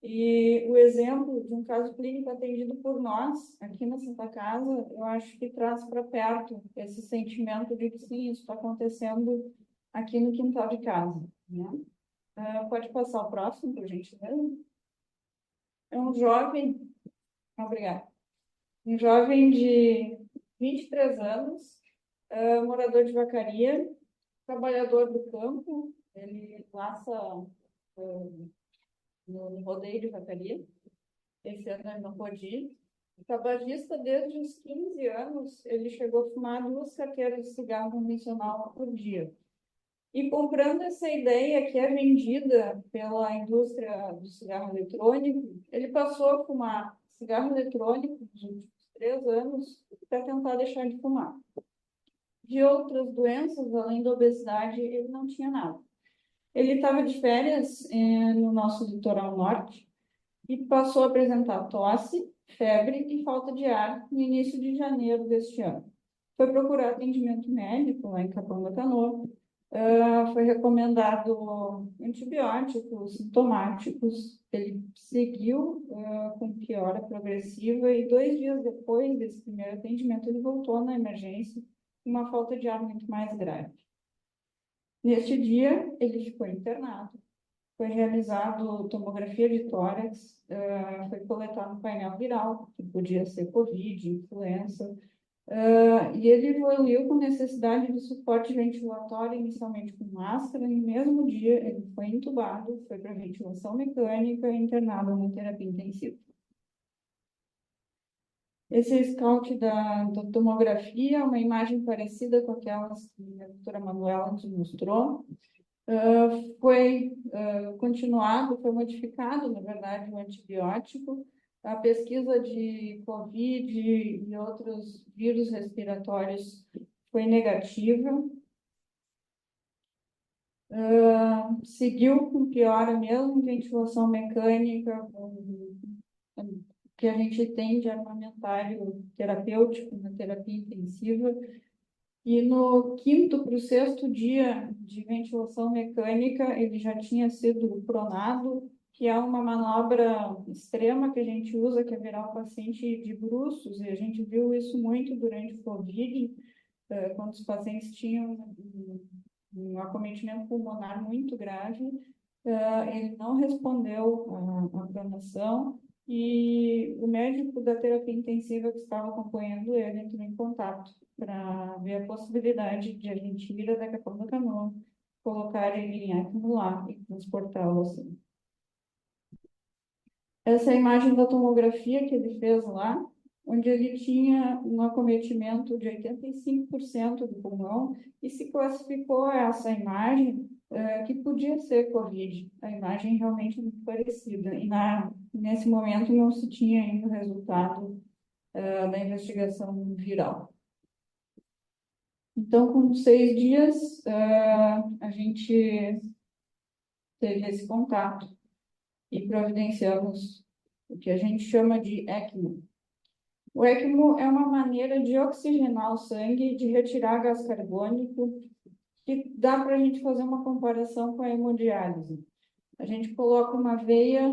E o exemplo de um caso clínico atendido por nós, aqui na Santa Casa, eu acho que traz para perto esse sentimento de que sim, isso está acontecendo aqui no quintal de casa, né? Pode passar o próximo, por gentileza. É um jovem, obrigada, um jovem de 23 anos, morador de Vacaria, trabalhador do campo. Ele laça no rodeio de Vacaria. Esse ano ele não pôde ir. Tabagista desde os 15 anos, ele chegou a fumar 2 carteiras de cigarro convencional por dia. E comprando essa ideia que é vendida pela indústria do cigarro eletrônico, ele passou a fumar cigarro eletrônico nos últimos 3 anos para tentar deixar de fumar. De outras doenças, além da obesidade, ele não tinha nada. Ele estava de férias no nosso litoral norte e passou a apresentar tosse, febre e falta de ar no início de janeiro deste ano. Foi procurar atendimento médico lá em Capão da Canoa. Foi recomendado antibióticos sintomáticos. Ele seguiu com piora progressiva e 2 dias depois desse primeiro atendimento ele voltou na emergência com uma falta de ar muito mais grave. Neste dia ele ficou internado. Foi realizado tomografia de tórax, foi coletado painel viral, que podia ser Covid, influenza, E ele evoluiu com necessidade de suporte ventilatório, inicialmente com máscara, e no mesmo dia ele foi entubado, foi para ventilação mecânica e internado na terapia intensiva. Esse é o scout da tomografia, uma imagem parecida com aquelas que a doutora Manuela nos mostrou. Foi continuado, foi modificado, na verdade, o antibiótico. A pesquisa de Covid e outros vírus respiratórios foi negativa. Seguiu com piora mesmo, ventilação mecânica, que a gente tem de armamentário terapêutico na terapia intensiva. E no quinto para o sexto dia de ventilação mecânica, ele já tinha sido pronado, que é uma manobra extrema que a gente usa, que é virar o paciente de bruços, e a gente viu isso muito durante o Covid, quando os pacientes tinham um acometimento pulmonar muito grave. Ele não respondeu à pronação, e o médico da terapia intensiva que estava acompanhando ele entrou em contato para ver a possibilidade de a gente ir até Capão da Canoa, colocar ele em ECMO lá e transportá-lo assim. Essa é a imagem da tomografia que ele fez lá, onde ele tinha um acometimento de 85% do pulmão, e se classificou essa imagem que podia ser Covid. A imagem realmente é muito parecida. E nesse momento não se tinha ainda o resultado da investigação viral. Então, com 6 dias, a gente teve esse contato e providenciamos o que a gente chama de ECMO. O ECMO é uma maneira de oxigenar o sangue, de retirar gás carbônico, que dá para a gente fazer uma comparação com a hemodiálise. A gente coloca uma veia,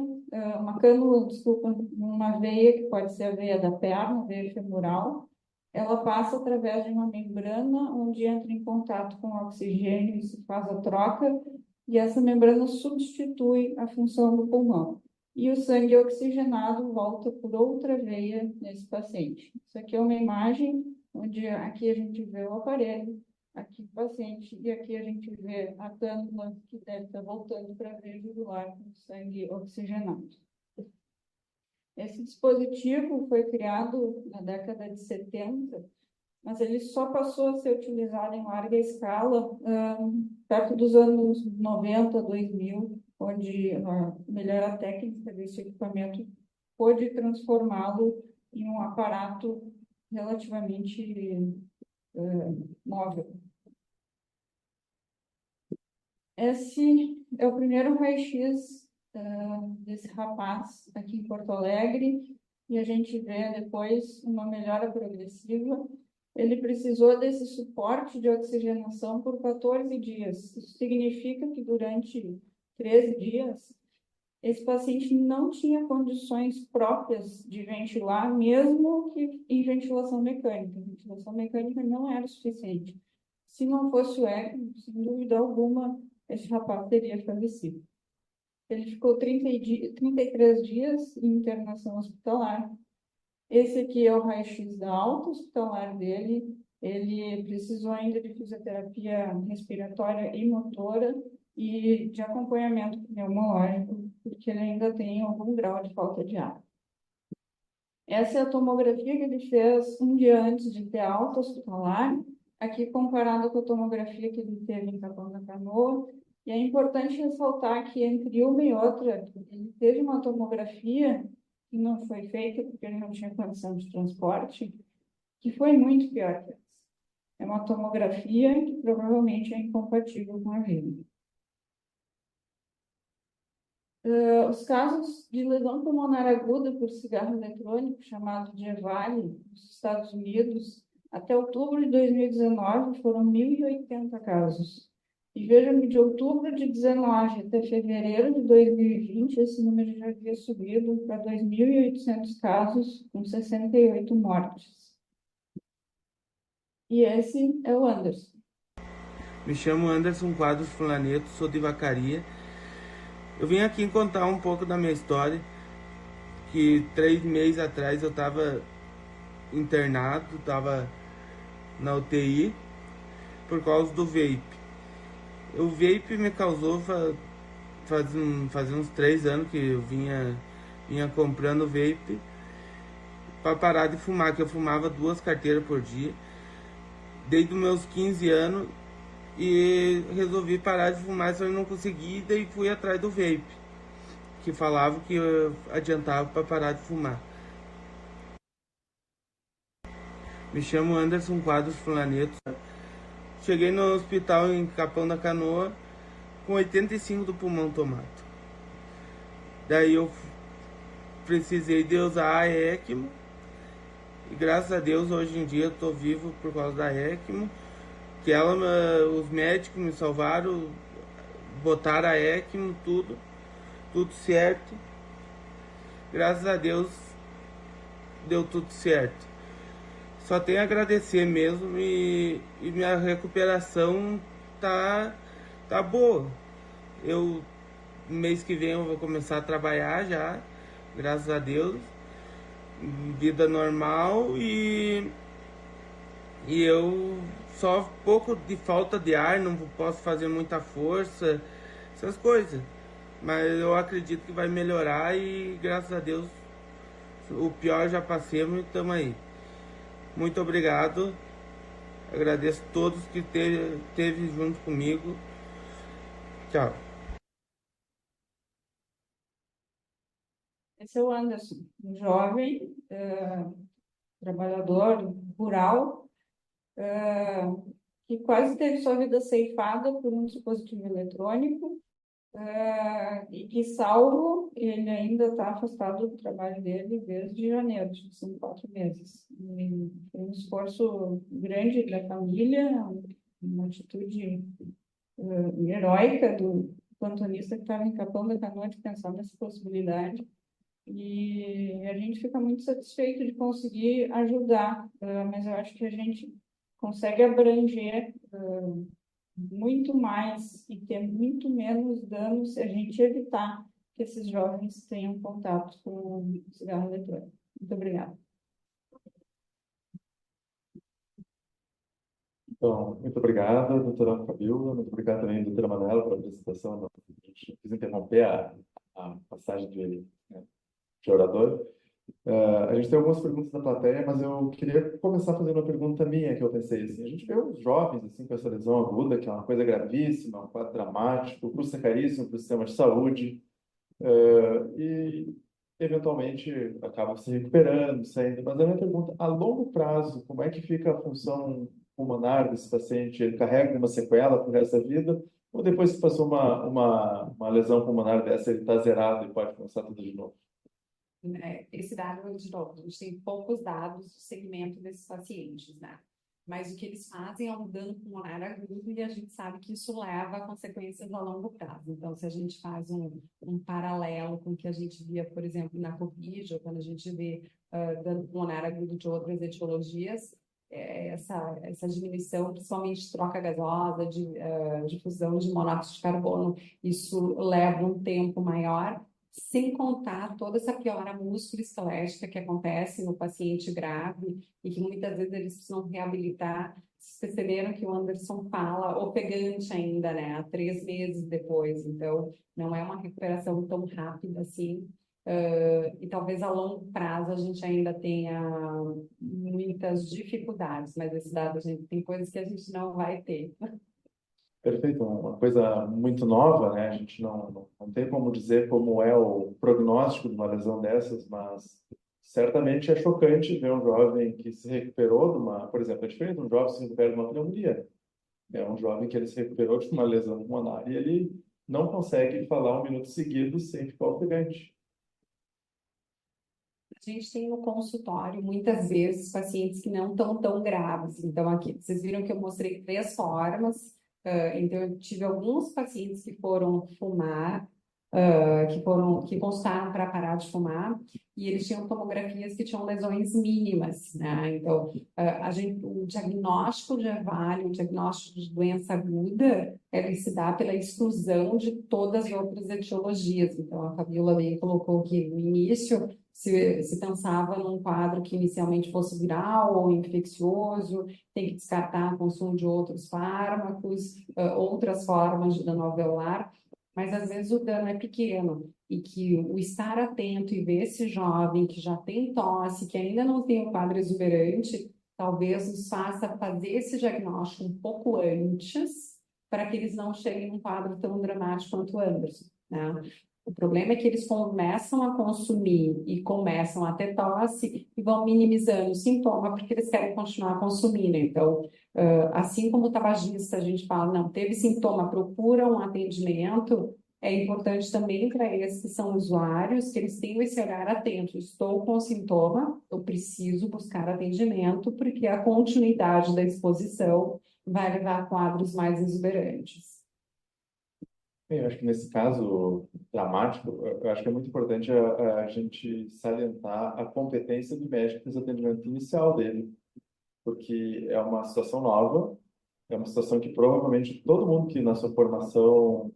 uma cânula, desculpa, uma veia, que pode ser a veia da perna, a veia femoral. Ela passa através de uma membrana, onde entra em contato com o oxigênio e se faz a troca, e essa membrana substitui a função do pulmão. E o sangue oxigenado volta por outra veia nesse paciente. Isso aqui é uma imagem onde aqui a gente vê o aparelho, aqui o paciente, e aqui a gente vê a cânula que deve estar voltando para a veia jugular com sangue oxigenado. Esse dispositivo foi criado na década de 70, mas ele só passou a ser utilizado em larga escala perto dos anos 90, 2000, onde a melhora técnica desse equipamento pôde transformá-lo em um aparato relativamente móvel. Esse é o primeiro raio-x desse rapaz aqui em Porto Alegre, e a gente vê depois uma melhora progressiva. Ele precisou desse suporte de oxigenação por 14 dias. Isso significa que durante 13 dias, esse paciente não tinha condições próprias de ventilar, mesmo que em ventilação mecânica. A ventilação mecânica não era o suficiente. Se não fosse o ECMO, sem dúvida alguma, esse rapaz teria falecido. Ele ficou 33 dias em internação hospitalar. Esse aqui é o raio-x da alta hospitalar dele. Ele precisou ainda de fisioterapia respiratória e motora e de acompanhamento pneumológico, porque ele ainda tem algum grau de falta de ar. Essa é a tomografia que ele fez um dia antes de ter alta hospitalar, aqui comparado com a tomografia que ele teve em Capão da Canoa. E é importante ressaltar que entre uma e outra, ele teve uma tomografia que não foi feita porque ele não tinha condição de transporte, que foi muito pior que essa. É uma tomografia que provavelmente é incompatível com a vida. Os casos de lesão pulmonar aguda por cigarro eletrônico, chamado de EVALI, nos Estados Unidos, até outubro de 2019 foram 1.080 casos. E vejam que de outubro de 2019 até fevereiro de 2020, esse número já havia subido para 2.800 casos, com 68 mortes. E esse é o Anderson. Me chamo Anderson Quadros Fulaneto, sou de Vacaria. Eu vim aqui contar um pouco da minha história, que 3 meses atrás eu estava internado, estava na UTI por causa do vape. O vape me causou faz uns 3 anos que eu vinha comprando vape para parar de fumar, que eu fumava 2 carteiras por dia desde os meus 15 anos e resolvi parar de fumar, só eu não consegui, daí fui atrás do vape, que falava que adiantava para parar de fumar. Me chamo Anderson Quadros Flaneto. Cheguei no hospital em Capão da Canoa com 85 do pulmão tomado. Daí eu precisei de usar a ECMO. E graças a Deus hoje em dia eu tô vivo por causa da ECMO. Que os médicos me salvaram, botaram a ECMO, tudo certo. Graças a Deus deu tudo certo. Só tenho a agradecer mesmo e minha recuperação tá boa. Mês que vem eu vou começar a trabalhar já, graças a Deus, vida normal e eu só pouco de falta de ar, não posso fazer muita força, essas coisas. Mas eu acredito que vai melhorar e graças a Deus o pior já passemos e estamos aí. Muito obrigado. Agradeço a todos que esteve junto comigo. Tchau. Esse é o Anderson, um jovem, trabalhador rural, que quase teve sua vida ceifada por um dispositivo eletrônico, e que, salvo, ele ainda está afastado do trabalho dele desde janeiro, são 4 meses. E foi um esforço grande da família, uma atitude heróica do plantonista que estava em Capão da Canoa de pensar nessa possibilidade. E a gente fica muito satisfeito de conseguir ajudar, mas eu acho que a gente consegue abranger muito mais e ter muito menos danos se a gente evitar que esses jovens tenham contato com o cigarro eletrônico. Muito obrigada. Então, muito obrigado, doutora Fabiola, muito obrigado também, doutora Manuela, pela apresentação. A gente quis interromper a passagem de orador. A gente tem algumas perguntas da plateia, mas eu queria começar fazendo uma pergunta minha que eu pensei assim. A gente vê os jovens assim com essa lesão aguda, que é uma coisa gravíssima, um quadro dramático, custa caríssimo para o sistema de saúde, e eventualmente acaba se recuperando, saindo. Mas a minha pergunta, a longo prazo, como é que fica a função pulmonar desse paciente? Ele carrega uma sequela para o resto da vida? Ou depois que passou uma lesão pulmonar dessa, ele está zerado e pode começar tudo de novo? Esse dado, de novo, a gente tem poucos dados do segmento desses pacientes, né? Mas o que eles fazem é um dano pulmonar agudo e a gente sabe que isso leva a consequências a longo prazo. Então, se a gente faz um paralelo com o que a gente via, por exemplo, na Covid, ou quando a gente vê dano pulmonar agudo de outras etiologias, essa diminuição, principalmente de troca gasosa, de fusão de monóxido de carbono, isso leva um tempo maior, sem contar toda essa piora musculoesquelética que acontece no paciente grave e que muitas vezes eles precisam reabilitar. Vocês perceberam que o Anderson fala ofegante ainda, né? Há 3 meses depois. Então, não é uma recuperação tão rápida assim. E talvez a longo prazo a gente ainda tenha muitas dificuldades, mas esse dado, a gente tem coisas que a gente não vai ter. Perfeito, uma coisa muito nova, né? A gente não tem como dizer como é o prognóstico de uma lesão dessas, mas certamente é chocante ver um jovem que se recuperou de uma, por exemplo, é diferente de um jovem que se recupera de uma pneumonia. É um jovem que ele se recuperou de uma lesão pulmonar e ele não consegue falar 1 minuto seguido sem ficar ofegante. A gente tem no consultório, muitas vezes, pacientes que não estão tão graves. Então, aqui, vocês viram que eu mostrei 3 formas. Então, eu tive alguns pacientes que foram fumar, que consultaram para parar de fumar, e eles tinham tomografias que tinham lesões mínimas, né? Então, o diagnóstico de EVALI, o diagnóstico de doença aguda, ele se dá pela exclusão de todas as outras etiologias. Então, a Fabiola bem colocou que no início se pensava num quadro que inicialmente fosse viral ou infeccioso, tem que descartar o consumo de outros fármacos, outras formas de dano alveolar, mas às vezes o dano é pequeno e que o estar atento e ver esse jovem que já tem tosse, que ainda não tem o quadro exuberante, talvez nos faça fazer esse diagnóstico um pouco antes, para que eles não cheguem num quadro tão dramático quanto o Anderson, né? O problema é que eles começam a consumir e começam a ter tosse e vão minimizando o sintoma porque eles querem continuar consumindo. Então, assim como o tabagista, a gente fala, não, teve sintoma, procura um atendimento, é importante também para esses que são usuários, que eles tenham esse olhar atento. Estou com sintoma, eu preciso buscar atendimento, porque a continuidade da exposição vai levar a quadros mais exuberantes. Eu acho que nesse caso dramático, eu acho que é muito importante a gente salientar a competência do médico no atendimento inicial dele, porque é uma situação nova, é uma situação que provavelmente todo mundo que na sua formação,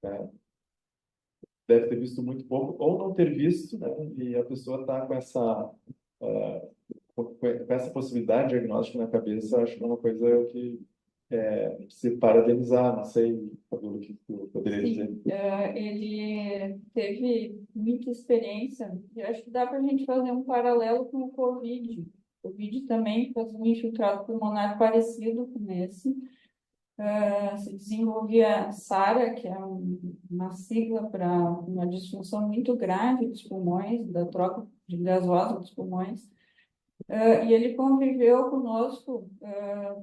né, deve ter visto muito pouco ou não ter visto, né, e a pessoa está com com essa possibilidade de diagnóstico na cabeça. Eu acho que é uma coisa que se parabenizar. Não sei, Fabíola, o que tu poderia dizer. Ele teve muita experiência. Eu acho que dá para a gente fazer um paralelo com o Covid. O Covid também faz um infiltrado pulmonar parecido com esse. Se desenvolvia SARA, que é uma sigla para uma disfunção muito grave dos pulmões, da troca de gasosa dos pulmões. E ele conviveu conosco,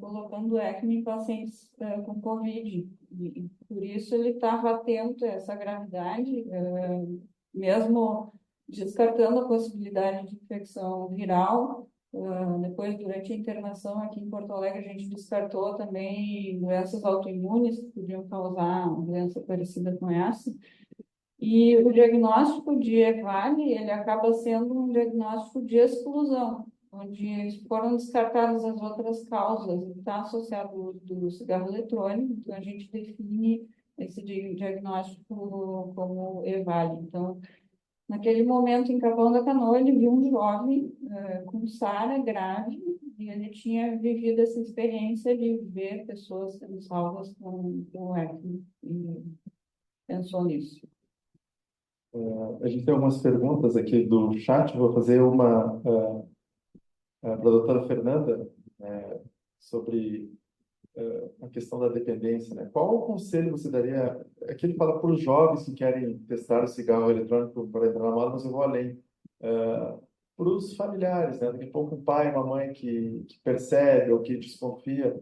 colocando ECMO em pacientes com Covid. E por isso ele estava atento a essa gravidade, mesmo descartando a possibilidade de infecção viral. Depois, durante a internação aqui em Porto Alegre, a gente descartou também doenças autoimunes que podiam causar uma doença parecida com essa. E o diagnóstico de EVALI, ele acaba sendo um diagnóstico de exclusão, onde foram descartadas as outras causas. Está associado ao uso do cigarro eletrônico, então a gente define esse diagnóstico como EVALI. Então, naquele momento, em Capão da Canoa, ele viu um jovem com SARA grave, e ele tinha vivido essa experiência de ver pessoas sendo salvas com ECMO, e pensou nisso. A gente tem algumas perguntas aqui do chat. Vou fazer uma para a doutora Fernanda, sobre a questão da dependência, né? Qual o conselho você daria? Aqui ele fala para os jovens que querem testar o cigarro eletrônico para entrar na moda, mas eu vou além. Para os familiares, né? Daqui a pouco um pai, uma mãe que percebe ou que desconfia,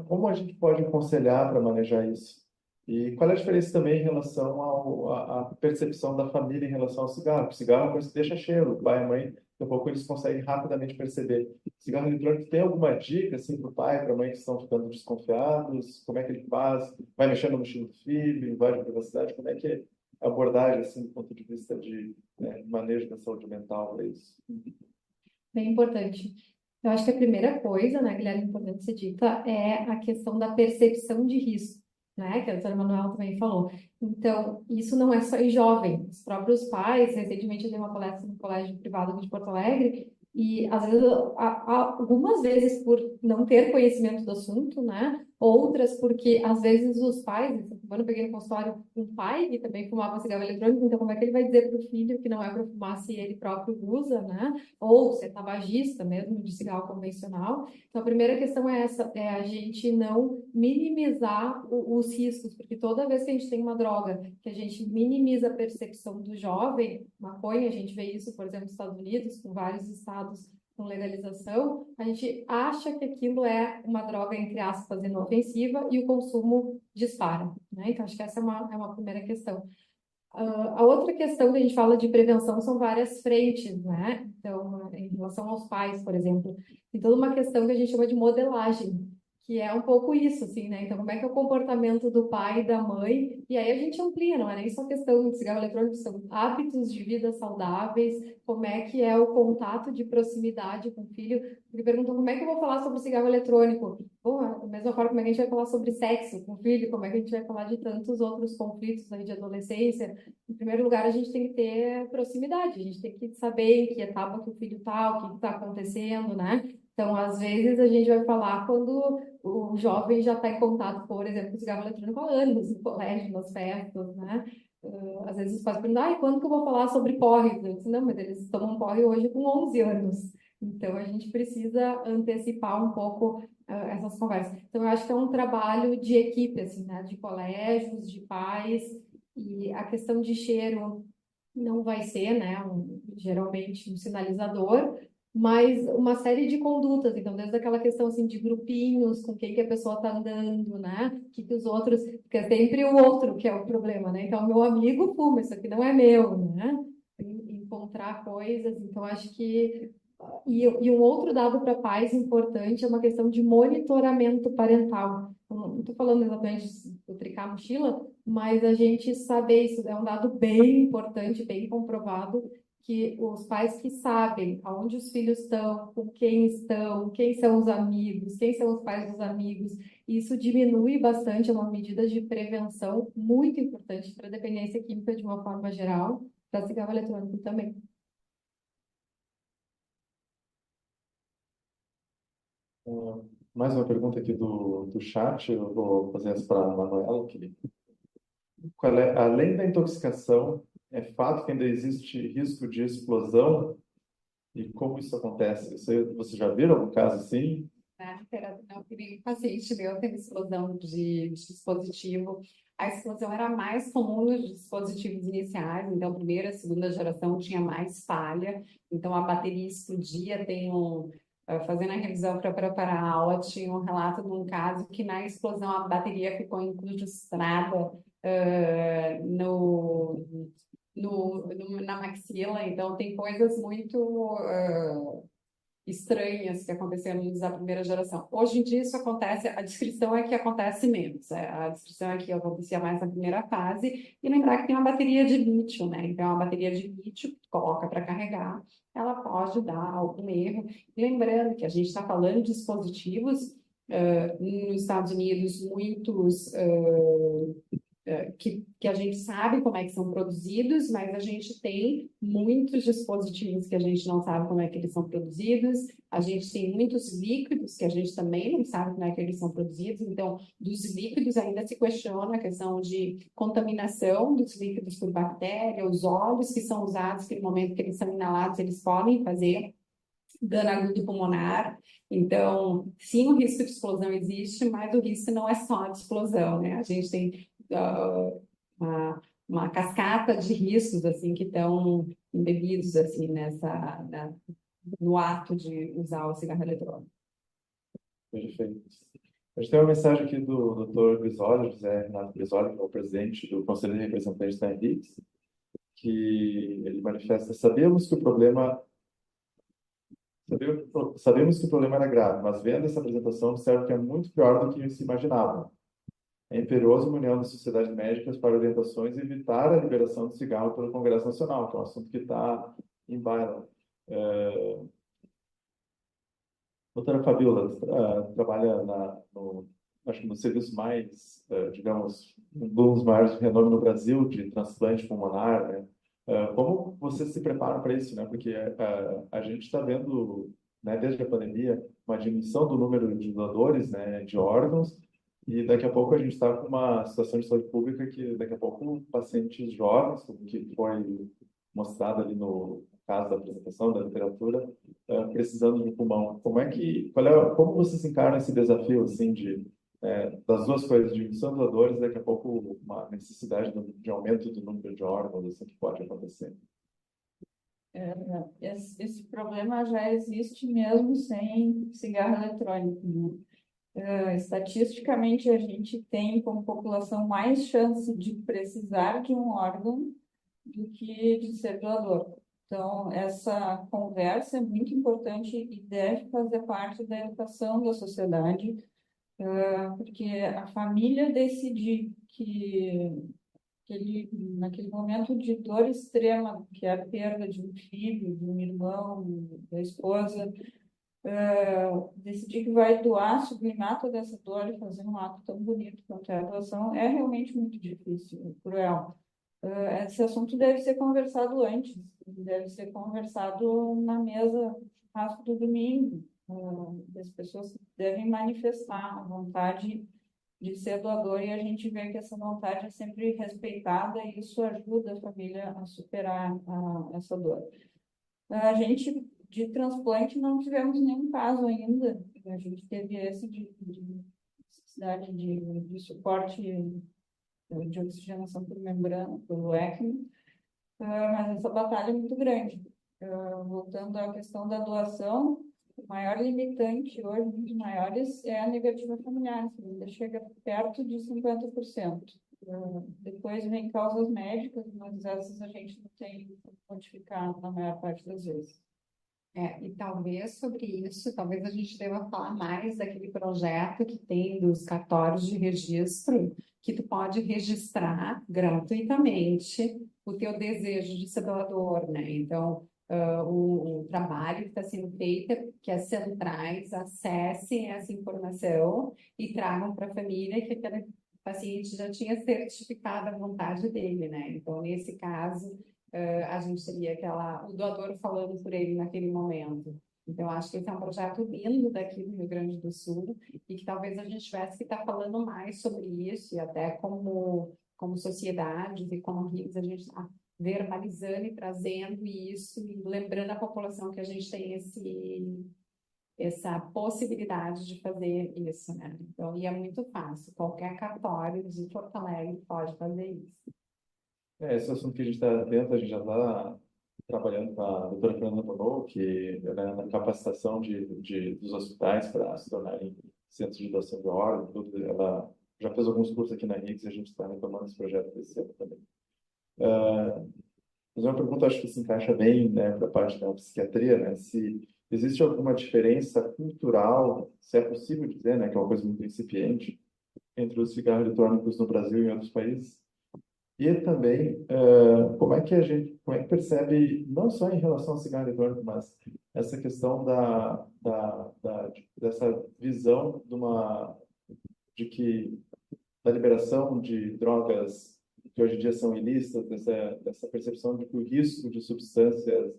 como a gente pode aconselhar para manejar isso? E qual é a diferença também em relação à percepção da família em relação ao cigarro? Porque o cigarro é uma coisa que deixa cheiro, o pai e a mãe, daqui a pouco eles conseguem rapidamente perceber. Cigarro eletrônico, tem alguma dica assim, para o pai, para a mãe que estão ficando desconfiados? Como é que ele faz? Vai mexendo no mochila do filho, invade a privacidade? Como é que é a abordagem, assim, do ponto de vista de manejo da saúde mental para isso? Bem importante. Eu acho que a primeira coisa, né, Guilherme, importante ser dita, é a questão da percepção de risco, né, que a doutora Manuela também falou. Então, isso não é só em jovem. Os próprios pais, recentemente eu dei uma palestra no colégio privado aqui de Porto Alegre, e às vezes, algumas vezes por não ter conhecimento do assunto, né, outras porque às vezes os pais, quando eu peguei no consultório um pai que também fumava cigarro eletrônico, então como é que ele vai dizer para o filho que não é para fumar se ele próprio usa, né, ou ser tabagista mesmo de cigarro convencional. Então a primeira questão é essa, é a gente não minimizar os riscos, porque toda vez que a gente tem uma droga que a gente minimiza a percepção do jovem, maconha, a gente vê isso, por exemplo, nos Estados Unidos, com vários estados com legalização, a gente acha que aquilo é uma droga, entre aspas, inofensiva e o consumo dispara, né? Então, acho que essa é uma primeira questão. A outra questão que a gente fala de prevenção são várias frentes, né? Então, em relação aos pais, por exemplo, tem toda uma questão que a gente chama de modelagem, que é um pouco isso, assim, né? Então, como é que é o comportamento do pai e da mãe? E aí a gente amplia, não é nem só questão de cigarro eletrônico, são hábitos de vida saudáveis, como é que é o contato de proximidade com o filho. Me perguntam como é que eu vou falar sobre cigarro eletrônico? Bom, da mesma forma como é que a gente vai falar sobre sexo com o filho, como é que a gente vai falar de tantos outros conflitos aí de adolescência. Em primeiro lugar, a gente tem que ter proximidade, a gente tem que saber em que etapa que o filho está, o que está acontecendo, né? Então, às vezes, a gente vai falar quando o jovem já está em contato, por exemplo, com o cigarro eletrônico há anos, no colégio, nas festas, né? Às vezes os pais perguntam, quando que eu vou falar sobre porre? Eu disse, não, mas eles tomam porre hoje com 11 anos. Então, a gente precisa antecipar um pouco essas conversas. Então, eu acho que é um trabalho de equipe, assim, né? De colégios, de pais, e a questão de cheiro não vai ser, né, geralmente um sinalizador, mas uma série de condutas. Então, desde aquela questão assim de grupinhos, com quem que a pessoa está andando, né? Que os outros, porque é sempre o outro que é o problema, né? Então, meu amigo fuma, isso aqui não é meu, né? Encontrar coisas. Então, acho que e um outro dado para pais importante é uma questão de monitoramento parental. Eu não estou falando exatamente do tricar a mochila, mas a gente saber isso é um dado bem importante, bem comprovado, que os pais que sabem aonde os filhos estão, quem são os amigos, quem são os pais dos amigos, isso diminui bastante, é uma medida de prevenção muito importante para a dependência química de uma forma geral, para cigarro eletrônico também. Mais uma pergunta aqui do chat, eu vou fazer essa para a Manuela. Além da intoxicação, é fato que ainda existe risco de explosão? E como isso acontece? Você já viram algum caso assim? Eu queria um paciente meu teve explosão de dispositivo. A explosão era mais comum nos dispositivos iniciais, então, primeira, segunda geração tinha mais falha, então a bateria explodia. Fazendo a revisão para preparar a aula, tinha um relato de um caso que na explosão a bateria ficou incrustada na maxila, então tem coisas muito estranhas que aconteceram da primeira geração. Hoje em dia isso acontece, a descrição é que acontece menos, a descrição é que acontecia mais na primeira fase, e lembrar que tem uma bateria de lítio, né? Então, a bateria de lítio, coloca para carregar, ela pode dar algum erro. Lembrando que a gente está falando de dispositivos, nos Estados Unidos, muitos que a gente sabe como é que são produzidos, mas a gente tem muitos dispositivos que a gente não sabe como é que eles são produzidos, a gente tem muitos líquidos que a gente também não sabe como é que eles são produzidos, então, dos líquidos ainda se questiona a questão de contaminação dos líquidos por bactéria, os óleos que são usados, que no momento que eles são inalados, eles podem fazer dano agudo pulmonar. Então, sim, o risco de explosão existe, mas o risco não é só de explosão, né? A gente tem uma cascata de riscos assim que estão embebidos assim no ato de usar o cigarro eletrônico. Perfeito. A gente tem uma mensagem aqui do Dr. Grisoli, José Renato Grisoli, que é o presidente do Conselho de Representantes da Henriques, que ele manifesta: sabemos que o problema era grave, mas vendo essa apresentação, observo que é muito pior do que se imaginava. É imperioso uma união das sociedades médicas para orientações e evitar a liberação do cigarro pelo Congresso Nacional, que é um assunto que está em baila. Doutora Fabiola, trabalha acho que no serviço mais, digamos, um dos maiores de renome no Brasil de transplante pulmonar, né? Como você se prepara para isso, né? Porque a gente está vendo, né, desde a pandemia, uma diminuição do número de doadores, né, de órgãos, e daqui a pouco a gente está com uma situação de saúde pública que daqui a pouco pacientes jovens, como que foi mostrado ali no caso da apresentação da literatura, precisando de um pulmão. Como vocês encaram esse desafio assim das duas coisas, de diminuição de doadores, daqui a pouco uma necessidade de aumento do número de órgãos, assim, que pode acontecer? Esse problema já existe mesmo sem cigarro eletrônico, né? Estatisticamente, a gente tem como população mais chance de precisar de um órgão do que de ser doador. Então, essa conversa é muito importante e deve fazer parte da educação da sociedade porque a família decidir que ele, naquele momento de dor extrema, que é a perda de um filho, de um irmão, da esposa, decidir que vai doar, sublimar toda essa dor e fazer um ato tão bonito quanto é a doação, é realmente muito difícil, cruel. Esse assunto deve ser conversado antes, deve ser conversado na mesa churrasco do domingo. As pessoas devem manifestar a vontade de ser doador e a gente vê que essa vontade é sempre respeitada e isso ajuda a família a superar essa dor. A gente, de transplante, não tivemos nenhum caso ainda. A gente teve esse de necessidade de suporte de oxigenação por membrana, pelo ECMO, mas essa batalha é muito grande. Voltando à questão da doação, o maior limitante hoje, um dos maiores, é a negativa familiar, ainda chega perto de 50%. Depois vem causas médicas, mas essas a gente não tem como quantificar na maior parte das vezes. E talvez sobre isso, talvez a gente deva falar mais daquele projeto que tem dos cartórios de registro, que tu pode registrar gratuitamente o teu desejo de ser doador, né? Então, o trabalho que está sendo feito é que as centrais acessem essa informação e tragam para a família que aquele paciente já tinha certificado a vontade dele, né? Então, nesse caso, a gente teria o doador falando por ele naquele momento. Então, acho que esse é um projeto lindo daqui do Rio Grande do Sul e que talvez a gente tivesse que estar falando mais sobre isso e até como sociedade e como RIGS, a gente está verbalizando e trazendo isso e lembrando a população que a gente tem essa possibilidade de fazer isso, né? Então, e é muito fácil. Qualquer cartório de Porto Alegre pode fazer isso. Esse assunto que a gente está dentro, a gente já está trabalhando com a doutora Fernanda Bonou, que é na capacitação dos hospitais para se tornarem centros de doação de órgãos, tudo. Ela já fez alguns cursos aqui na RIGS e a gente está retomando esse projeto desse ano também. Mas uma pergunta, acho que se encaixa bem, né, para a parte da psiquiatria, né, se existe alguma diferença cultural, se é possível dizer, né, que é uma coisa muito incipiente, entre os cigarros eletrônicos no Brasil e em outros países. E também, como é que percebe, não só em relação ao cigarro eletrônico, mas essa questão dessa visão da liberação de drogas que hoje em dia são ilícitas, dessa percepção de que o risco de substâncias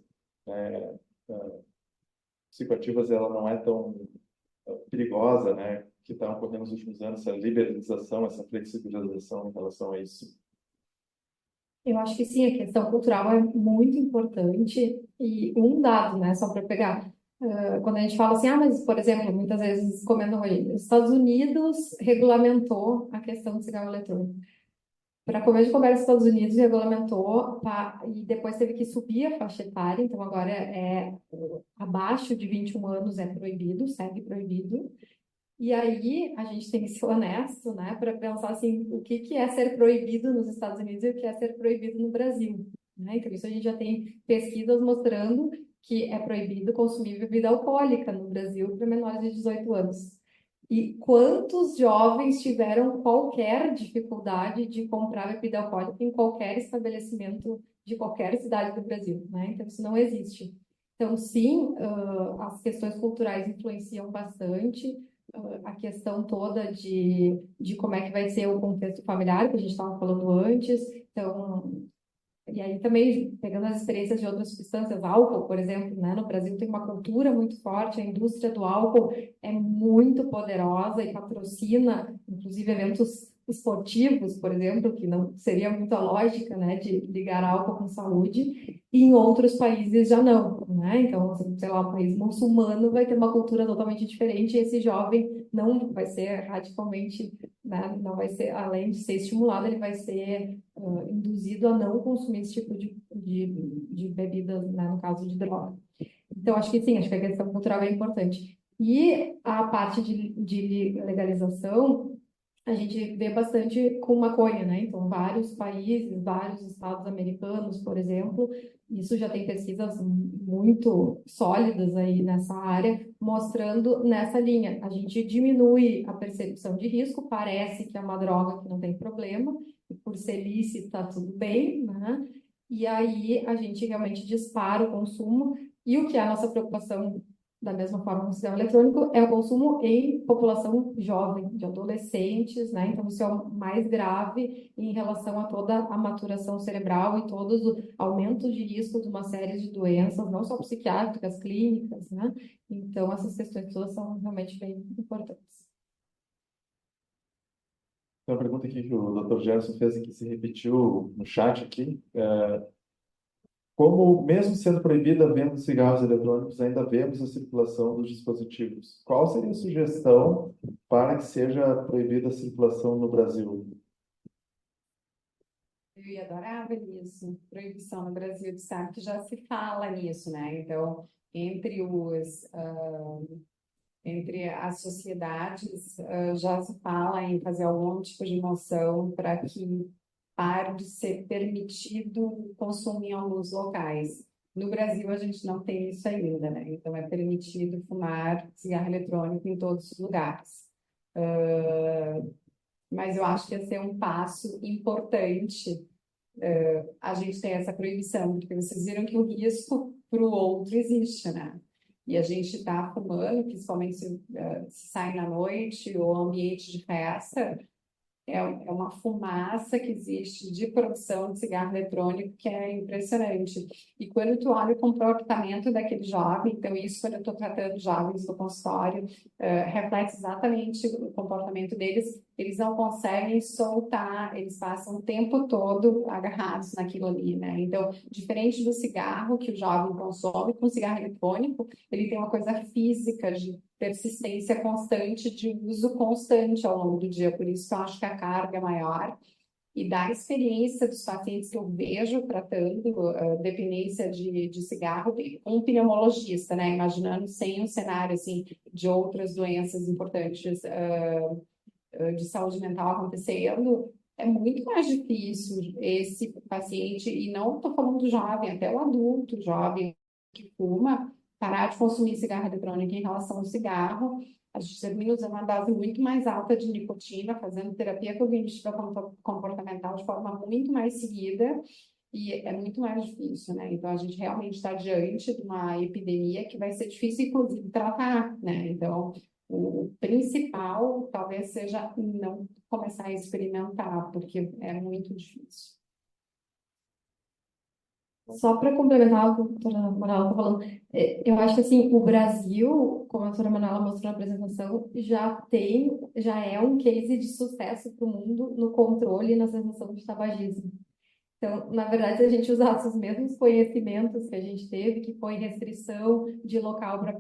psicoativas ela não é tão perigosa, né, que está ocorrendo nos últimos anos, essa liberalização, essa flexibilização em relação a isso. Eu acho que sim, a questão cultural é muito importante e um dado, né, só para pegar, quando a gente fala assim, mas, por exemplo, muitas vezes comentam aí, os Estados Unidos regulamentou a questão do cigarro eletrônico. Para começo de conversa, os Estados Unidos regulamentou e depois teve que subir a faixa etária, então agora abaixo de 21 anos é proibido, segue proibido. E aí a gente tem que ser honesto, né, para pensar assim, o que é ser proibido nos Estados Unidos e o que é ser proibido no Brasil, né? Então isso a gente já tem pesquisas mostrando que é proibido consumir bebida alcoólica no Brasil para menores de 18 anos. E quantos jovens tiveram qualquer dificuldade de comprar bebida alcoólica em qualquer estabelecimento de qualquer cidade do Brasil, né? Então isso não existe. Então sim, as questões culturais influenciam bastante. A questão toda de como é que vai ser o contexto familiar, que a gente estava falando antes. Então, e aí também, pegando as experiências de outras substâncias, álcool, por exemplo, né? No Brasil tem uma cultura muito forte, a indústria do álcool é muito poderosa e patrocina, inclusive, eventos esportivos, por exemplo, que não seria muito a lógica, né, de ligar álcool com saúde, e em outros países já não, né? Então, sei lá, um país muçulmano vai ter uma cultura totalmente diferente e esse jovem não vai ser radicalmente, né, não vai ser, além de ser estimulado, ele vai ser induzido a não consumir esse tipo de bebidas, né, no caso de droga. Então, acho que sim, acho que a questão cultural é importante. E a parte de legalização, a gente vê bastante com maconha, né? Então, vários países, vários estados americanos, por exemplo, isso já tem pesquisas muito sólidas aí nessa área, mostrando nessa linha. A gente diminui a percepção de risco, parece que é uma droga que não tem problema, e por ser lícita, tudo bem, né? E aí a gente realmente dispara o consumo, e o que é a nossa preocupação da mesma forma com o cigarro eletrônico, é o consumo em população jovem, de adolescentes, né? Então, isso é o mais grave em relação a toda a maturação cerebral e todos os aumentos de risco de uma série de doenças, não só psiquiátricas, clínicas, né? Então, essas questões todas são realmente bem importantes. Tem uma pergunta aqui que o Dr. Gerson fez e que se repetiu no chat aqui. Como, mesmo sendo proibida a venda de cigarros eletrônicos, ainda vemos a circulação dos dispositivos. Qual seria a sugestão para que seja proibida a circulação no Brasil? Eu ia adorar ver isso, proibição no Brasil, tu sabe que já se fala nisso, né? Então, entre as sociedades, já se fala em fazer algum tipo de moção para que pare de ser permitido consumir em alguns locais. No Brasil, a gente não tem isso ainda, né? Então, é permitido fumar cigarro eletrônico em todos os lugares. Mas eu acho que ia ser um passo importante a gente ter essa proibição, porque vocês viram que o risco para o outro existe, né? E a gente está fumando, principalmente se sai na noite ou ambiente de festa, é uma fumaça que existe de produção de cigarro eletrônico que é impressionante. E quando tu olha o comportamento daquele jovem, então isso quando eu estou tratando jovens no consultório, reflete exatamente o comportamento deles. Eles não conseguem soltar, eles passam o tempo todo agarrados naquilo ali, né? Então, diferente do cigarro que o jovem consome, com o cigarro eletrônico, ele tem uma coisa física de persistência constante, de uso constante ao longo do dia. Por isso que eu acho que a carga é maior. E da experiência dos pacientes que eu vejo tratando dependência de cigarro, um pneumologista, né? Imaginando sem um cenário assim de outras doenças importantes de saúde mental acontecendo, é muito mais difícil esse paciente, e não estou falando do jovem, até o adulto jovem que fuma, parar de consumir cigarro eletrônico em relação ao cigarro. A gente termina usando uma dose muito mais alta de nicotina, fazendo terapia cognitiva comportamental de forma muito mais seguida, e é muito mais difícil, né? Então, a gente realmente está diante de uma epidemia que vai ser difícil, inclusive, tratar, né? Então, o principal talvez seja não começar a experimentar, porque é muito difícil. Só para complementar o que a doutora Manuela está falando, eu acho que assim, o Brasil, como a doutora Manuela mostrou na apresentação, já é um case de sucesso para o mundo no controle e na cessação de tabagismo. Então, na verdade, se a gente usasse os mesmos conhecimentos que a gente teve, que foi restrição de local para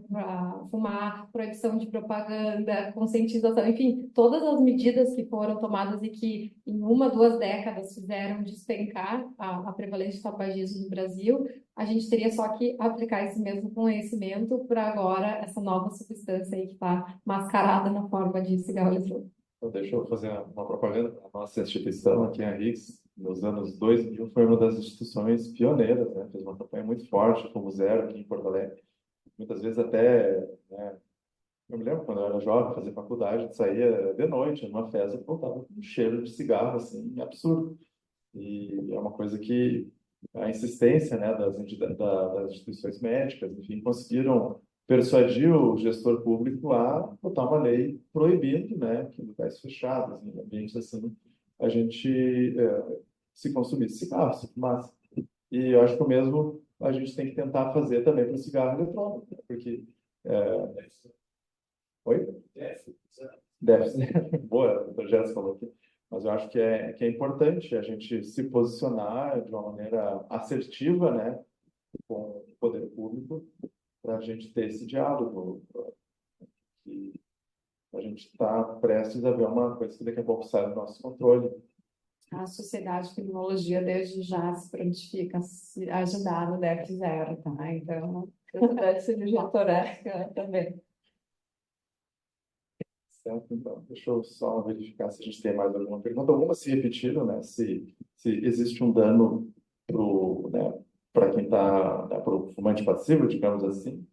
fumar, proibição de propaganda, conscientização, enfim, todas as medidas que foram tomadas e que em 1, 2 décadas fizeram despencar a prevalência de tabagismo no Brasil, a gente teria só que aplicar esse mesmo conhecimento para agora essa nova substância aí que está mascarada na forma de cigarro eletrônico. Então, deixa eu fazer uma propaganda para a nossa instituição aqui, a RICS. Nos anos 2000, foi uma das instituições pioneiras, né? Fez uma campanha muito forte, como zero aqui em Porto Alegre. Muitas vezes até, né? Eu me lembro quando eu era jovem, fazia faculdade, a gente saía de noite numa festa e voltava com um cheiro de cigarro, assim, absurdo. E é uma coisa que a insistência, né, das instituições médicas, enfim, conseguiram persuadir o gestor público a botar uma lei proibindo, né, que em lugares fechados, em ambientes assim, a gente se consumisse cigarro, se fumasse. E eu acho que o mesmo a gente tem que tentar fazer também para o cigarro eletrônico, né, porque... Oi? Deve ser. Boa, o Dr. Jéssica falou aqui. Mas eu acho que é importante a gente se posicionar de uma maneira assertiva, né, com o poder público, para a gente ter esse diálogo. E a gente está prestes a ver uma coisa que daqui a pouco sai do nosso controle. A Sociedade de Pneumologia desde já se prontifica a ajudar no DEF zero, tá? Então, a Sociedade de Cirurgia Torácica também. Certo, então, deixa eu só verificar se a gente tem mais alguma pergunta. Algumas se repetiram, né? Se existe um dano pro, né, para quem está, né, para o fumante passivo, digamos assim.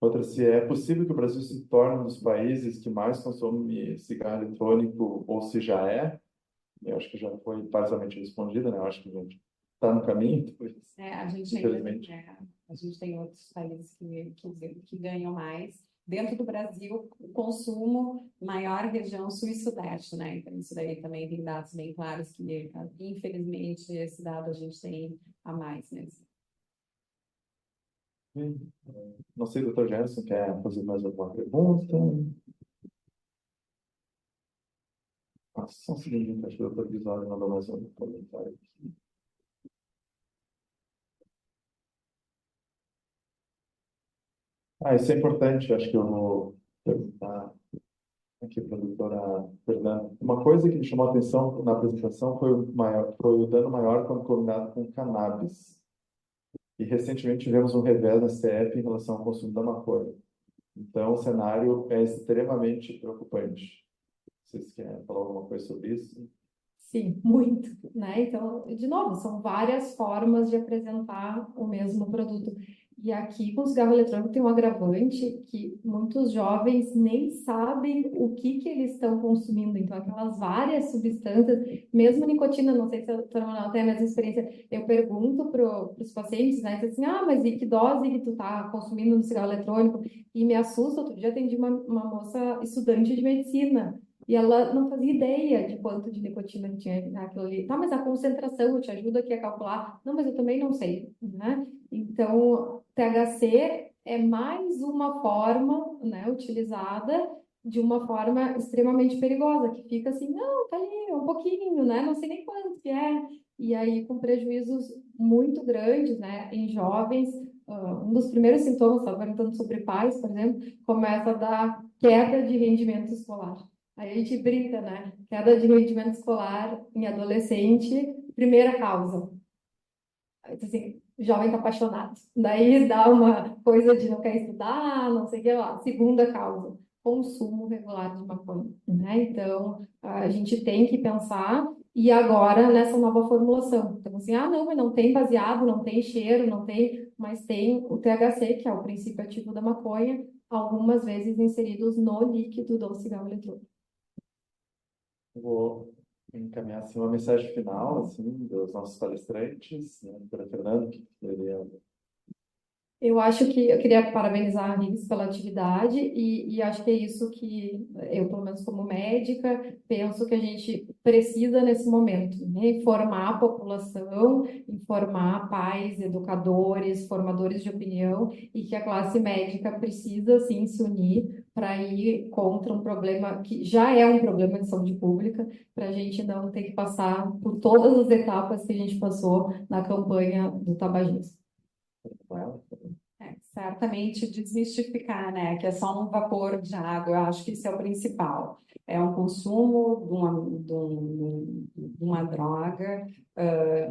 Outra, se é possível que o Brasil se torne um dos países que mais consome cigarro eletrônico, ou se já é. Eu acho que já foi parcialmente respondida, né? Eu acho que a gente está no caminho, A gente infelizmente. a gente tem outros países que ganham mais. Dentro do Brasil, o consumo, maior região sul e sudeste, né? Então, isso daí também tem dados bem claros que, infelizmente, esse dado a gente tem a mais mesmo. Não sei, doutor Gerson, quer fazer mais alguma pergunta? Só um segundo, acho que o doutor Bisoli mandou mais um comentário aqui. Isso é importante, acho que eu vou perguntar aqui para a doutora Fernanda. Uma coisa que me chamou a atenção na apresentação foi o dano maior quando combinado com cannabis. E recentemente tivemos um revés na CF em relação ao consumo da maconha. Então, o cenário é extremamente preocupante. Vocês querem falar alguma coisa sobre isso? Sim, muito, né? Então, de novo, são várias formas de apresentar o mesmo produto. E aqui com o cigarro eletrônico tem um agravante que muitos jovens nem sabem o que eles estão consumindo. Então, aquelas várias substâncias, mesmo nicotina, não sei se a doutora Manuela tem a mesma experiência, eu pergunto para os pacientes, né, diz assim, mas e que dose que tu tá consumindo no cigarro eletrônico? E me assusta, outro dia atendi uma moça estudante de medicina, e ela não fazia ideia de quanto de nicotina que tinha naquilo ali. Tá, mas a concentração, eu te ajudo aqui a calcular. Não, mas eu também não sei, né? Então, THC é mais uma forma, né, utilizada de uma forma extremamente perigosa, que fica assim, não, tá ali, um pouquinho, né? Não sei nem quanto que é. E aí, com prejuízos muito grandes, né, em jovens. Um dos primeiros sintomas, estava perguntando sobre pais, por exemplo, começa a dar queda de rendimento escolar. Aí a gente brinca, né? Queda de rendimento escolar em adolescente, primeira causa. Assim, jovem tá apaixonado. Daí dá uma coisa de não quer estudar, não sei o que lá. Segunda causa, consumo regular de maconha, né? Então, a gente tem que pensar e agora nessa nova formulação. Então, assim, não, mas não tem baseado, não tem cheiro, não tem, mas tem o THC, que é o princípio ativo da maconha, algumas vezes inseridos no líquido do cigarro eletrônico. Vou encaminhar assim, uma mensagem final assim, dos nossos palestrantes, né, doutora Fernanda, que poderia. Eu acho que eu queria parabenizar a RIS pela atividade e acho que é isso que eu, pelo menos como médica, penso que a gente precisa nesse momento, né? Informar a população, informar pais, educadores, formadores de opinião e que a classe médica precisa, sim, se unir para ir contra um problema que já é um problema de saúde pública, para a gente não ter que passar por todas as etapas que a gente passou na campanha do tabagismo. Certamente desmistificar, né, que é só um vapor de água, eu acho que isso é o principal. É um consumo de uma droga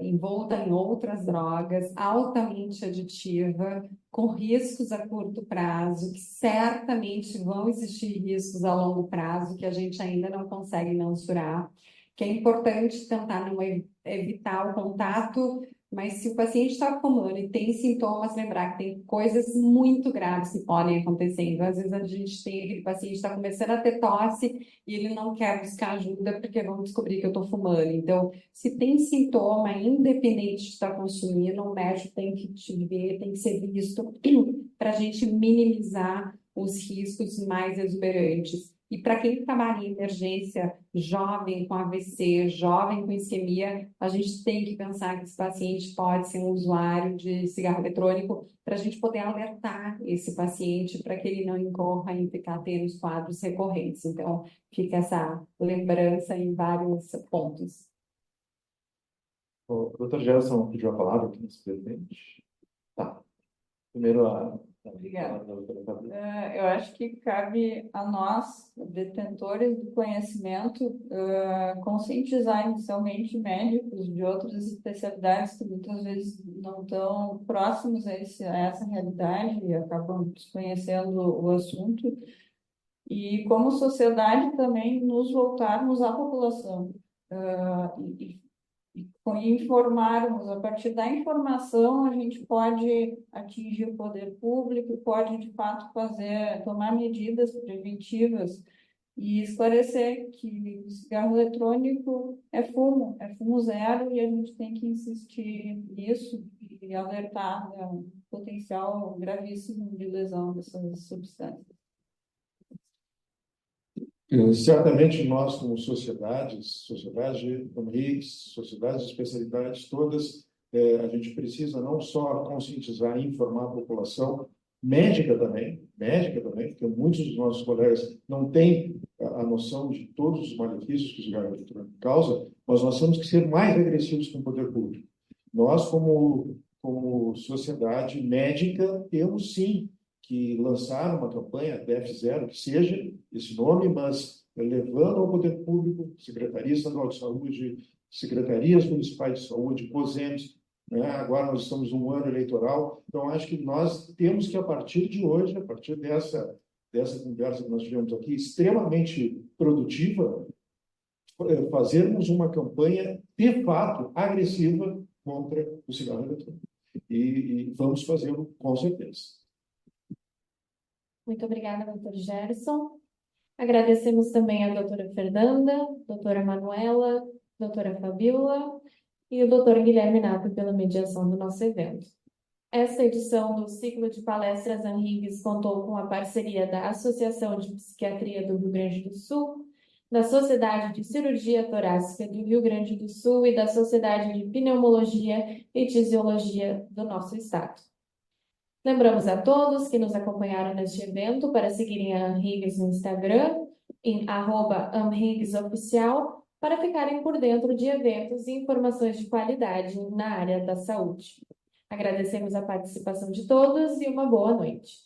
envolta em outras drogas, altamente aditiva, com riscos a curto prazo, que certamente vão existir riscos a longo prazo que a gente ainda não consegue mensurar, que é importante tentar não evitar o contato. Mas se o paciente está fumando e tem sintomas, lembrar que tem coisas muito graves que podem acontecer. Então, às vezes a gente tem aquele paciente que está começando a ter tosse e ele não quer buscar ajuda porque vão descobrir que eu estou fumando. Então, se tem sintoma, independente de estar consumindo, o médico tem que te ver, tem que ser visto para a gente minimizar os riscos mais exuberantes. E para quem trabalha em emergência, jovem com AVC, jovem com isquemia, a gente tem que pensar que esse paciente pode ser um usuário de cigarro eletrônico para a gente poder alertar esse paciente para que ele não incorra em ficar tendo os quadros recorrentes. Então, fica essa lembrança em vários pontos. O doutor Gerson pediu a palavra aqui, nosso presidente. Tá. Primeiro, a Obrigada. Eu acho que cabe a nós, detentores do conhecimento, conscientizar inicialmente médicos de outras especialidades que muitas vezes não estão próximos a essa realidade e acabam desconhecendo o assunto. E, como sociedade, também nos voltarmos à população e informarmos. A partir da informação, a gente pode atingir o poder público, pode, de fato, tomar medidas preventivas e esclarecer que o cigarro eletrônico é fumo zero, e a gente tem que insistir nisso e alertar do potencial gravíssimo de lesão dessas substâncias. Certamente nós, como sociedade como RIGS, sociedades de especialidades todas, a gente precisa não só conscientizar e informar a população, médica também, porque muitos dos nossos colegas não têm a noção de todos os malefícios que o cigarro eletrônico causa, mas nós temos que ser mais agressivos com o poder público. Nós, como sociedade médica, temos sim que lançar uma campanha DEF Zero, que seja esse nome, mas levando ao poder público, Secretaria Estadual de Saúde, Secretarias Municipais de Saúde, COSEMs, né? Agora nós estamos num ano eleitoral, então acho que nós temos que, a partir de hoje, a partir dessa conversa que nós tivemos aqui, extremamente produtiva, fazermos uma campanha, de fato, agressiva contra o cigarro eletrônico. E vamos fazê-lo com certeza. Muito obrigada, doutor Gerson. Agradecemos também a doutora Fernanda, doutora Manuela, doutora Fabiola e o doutor Guilherme Nato pela mediação do nosso evento. Esta edição do ciclo de palestras ANRIGS contou com a parceria da Associação de Psiquiatria do Rio Grande do Sul, da Sociedade de Cirurgia Torácica do Rio Grande do Sul e da Sociedade de Pneumologia e Tisiologia do nosso estado. Lembramos a todos que nos acompanharam neste evento para seguirem a ANRIGS no Instagram, em @ANRIGSoficial, para ficarem por dentro de eventos e informações de qualidade na área da saúde. Agradecemos a participação de todos e uma boa noite.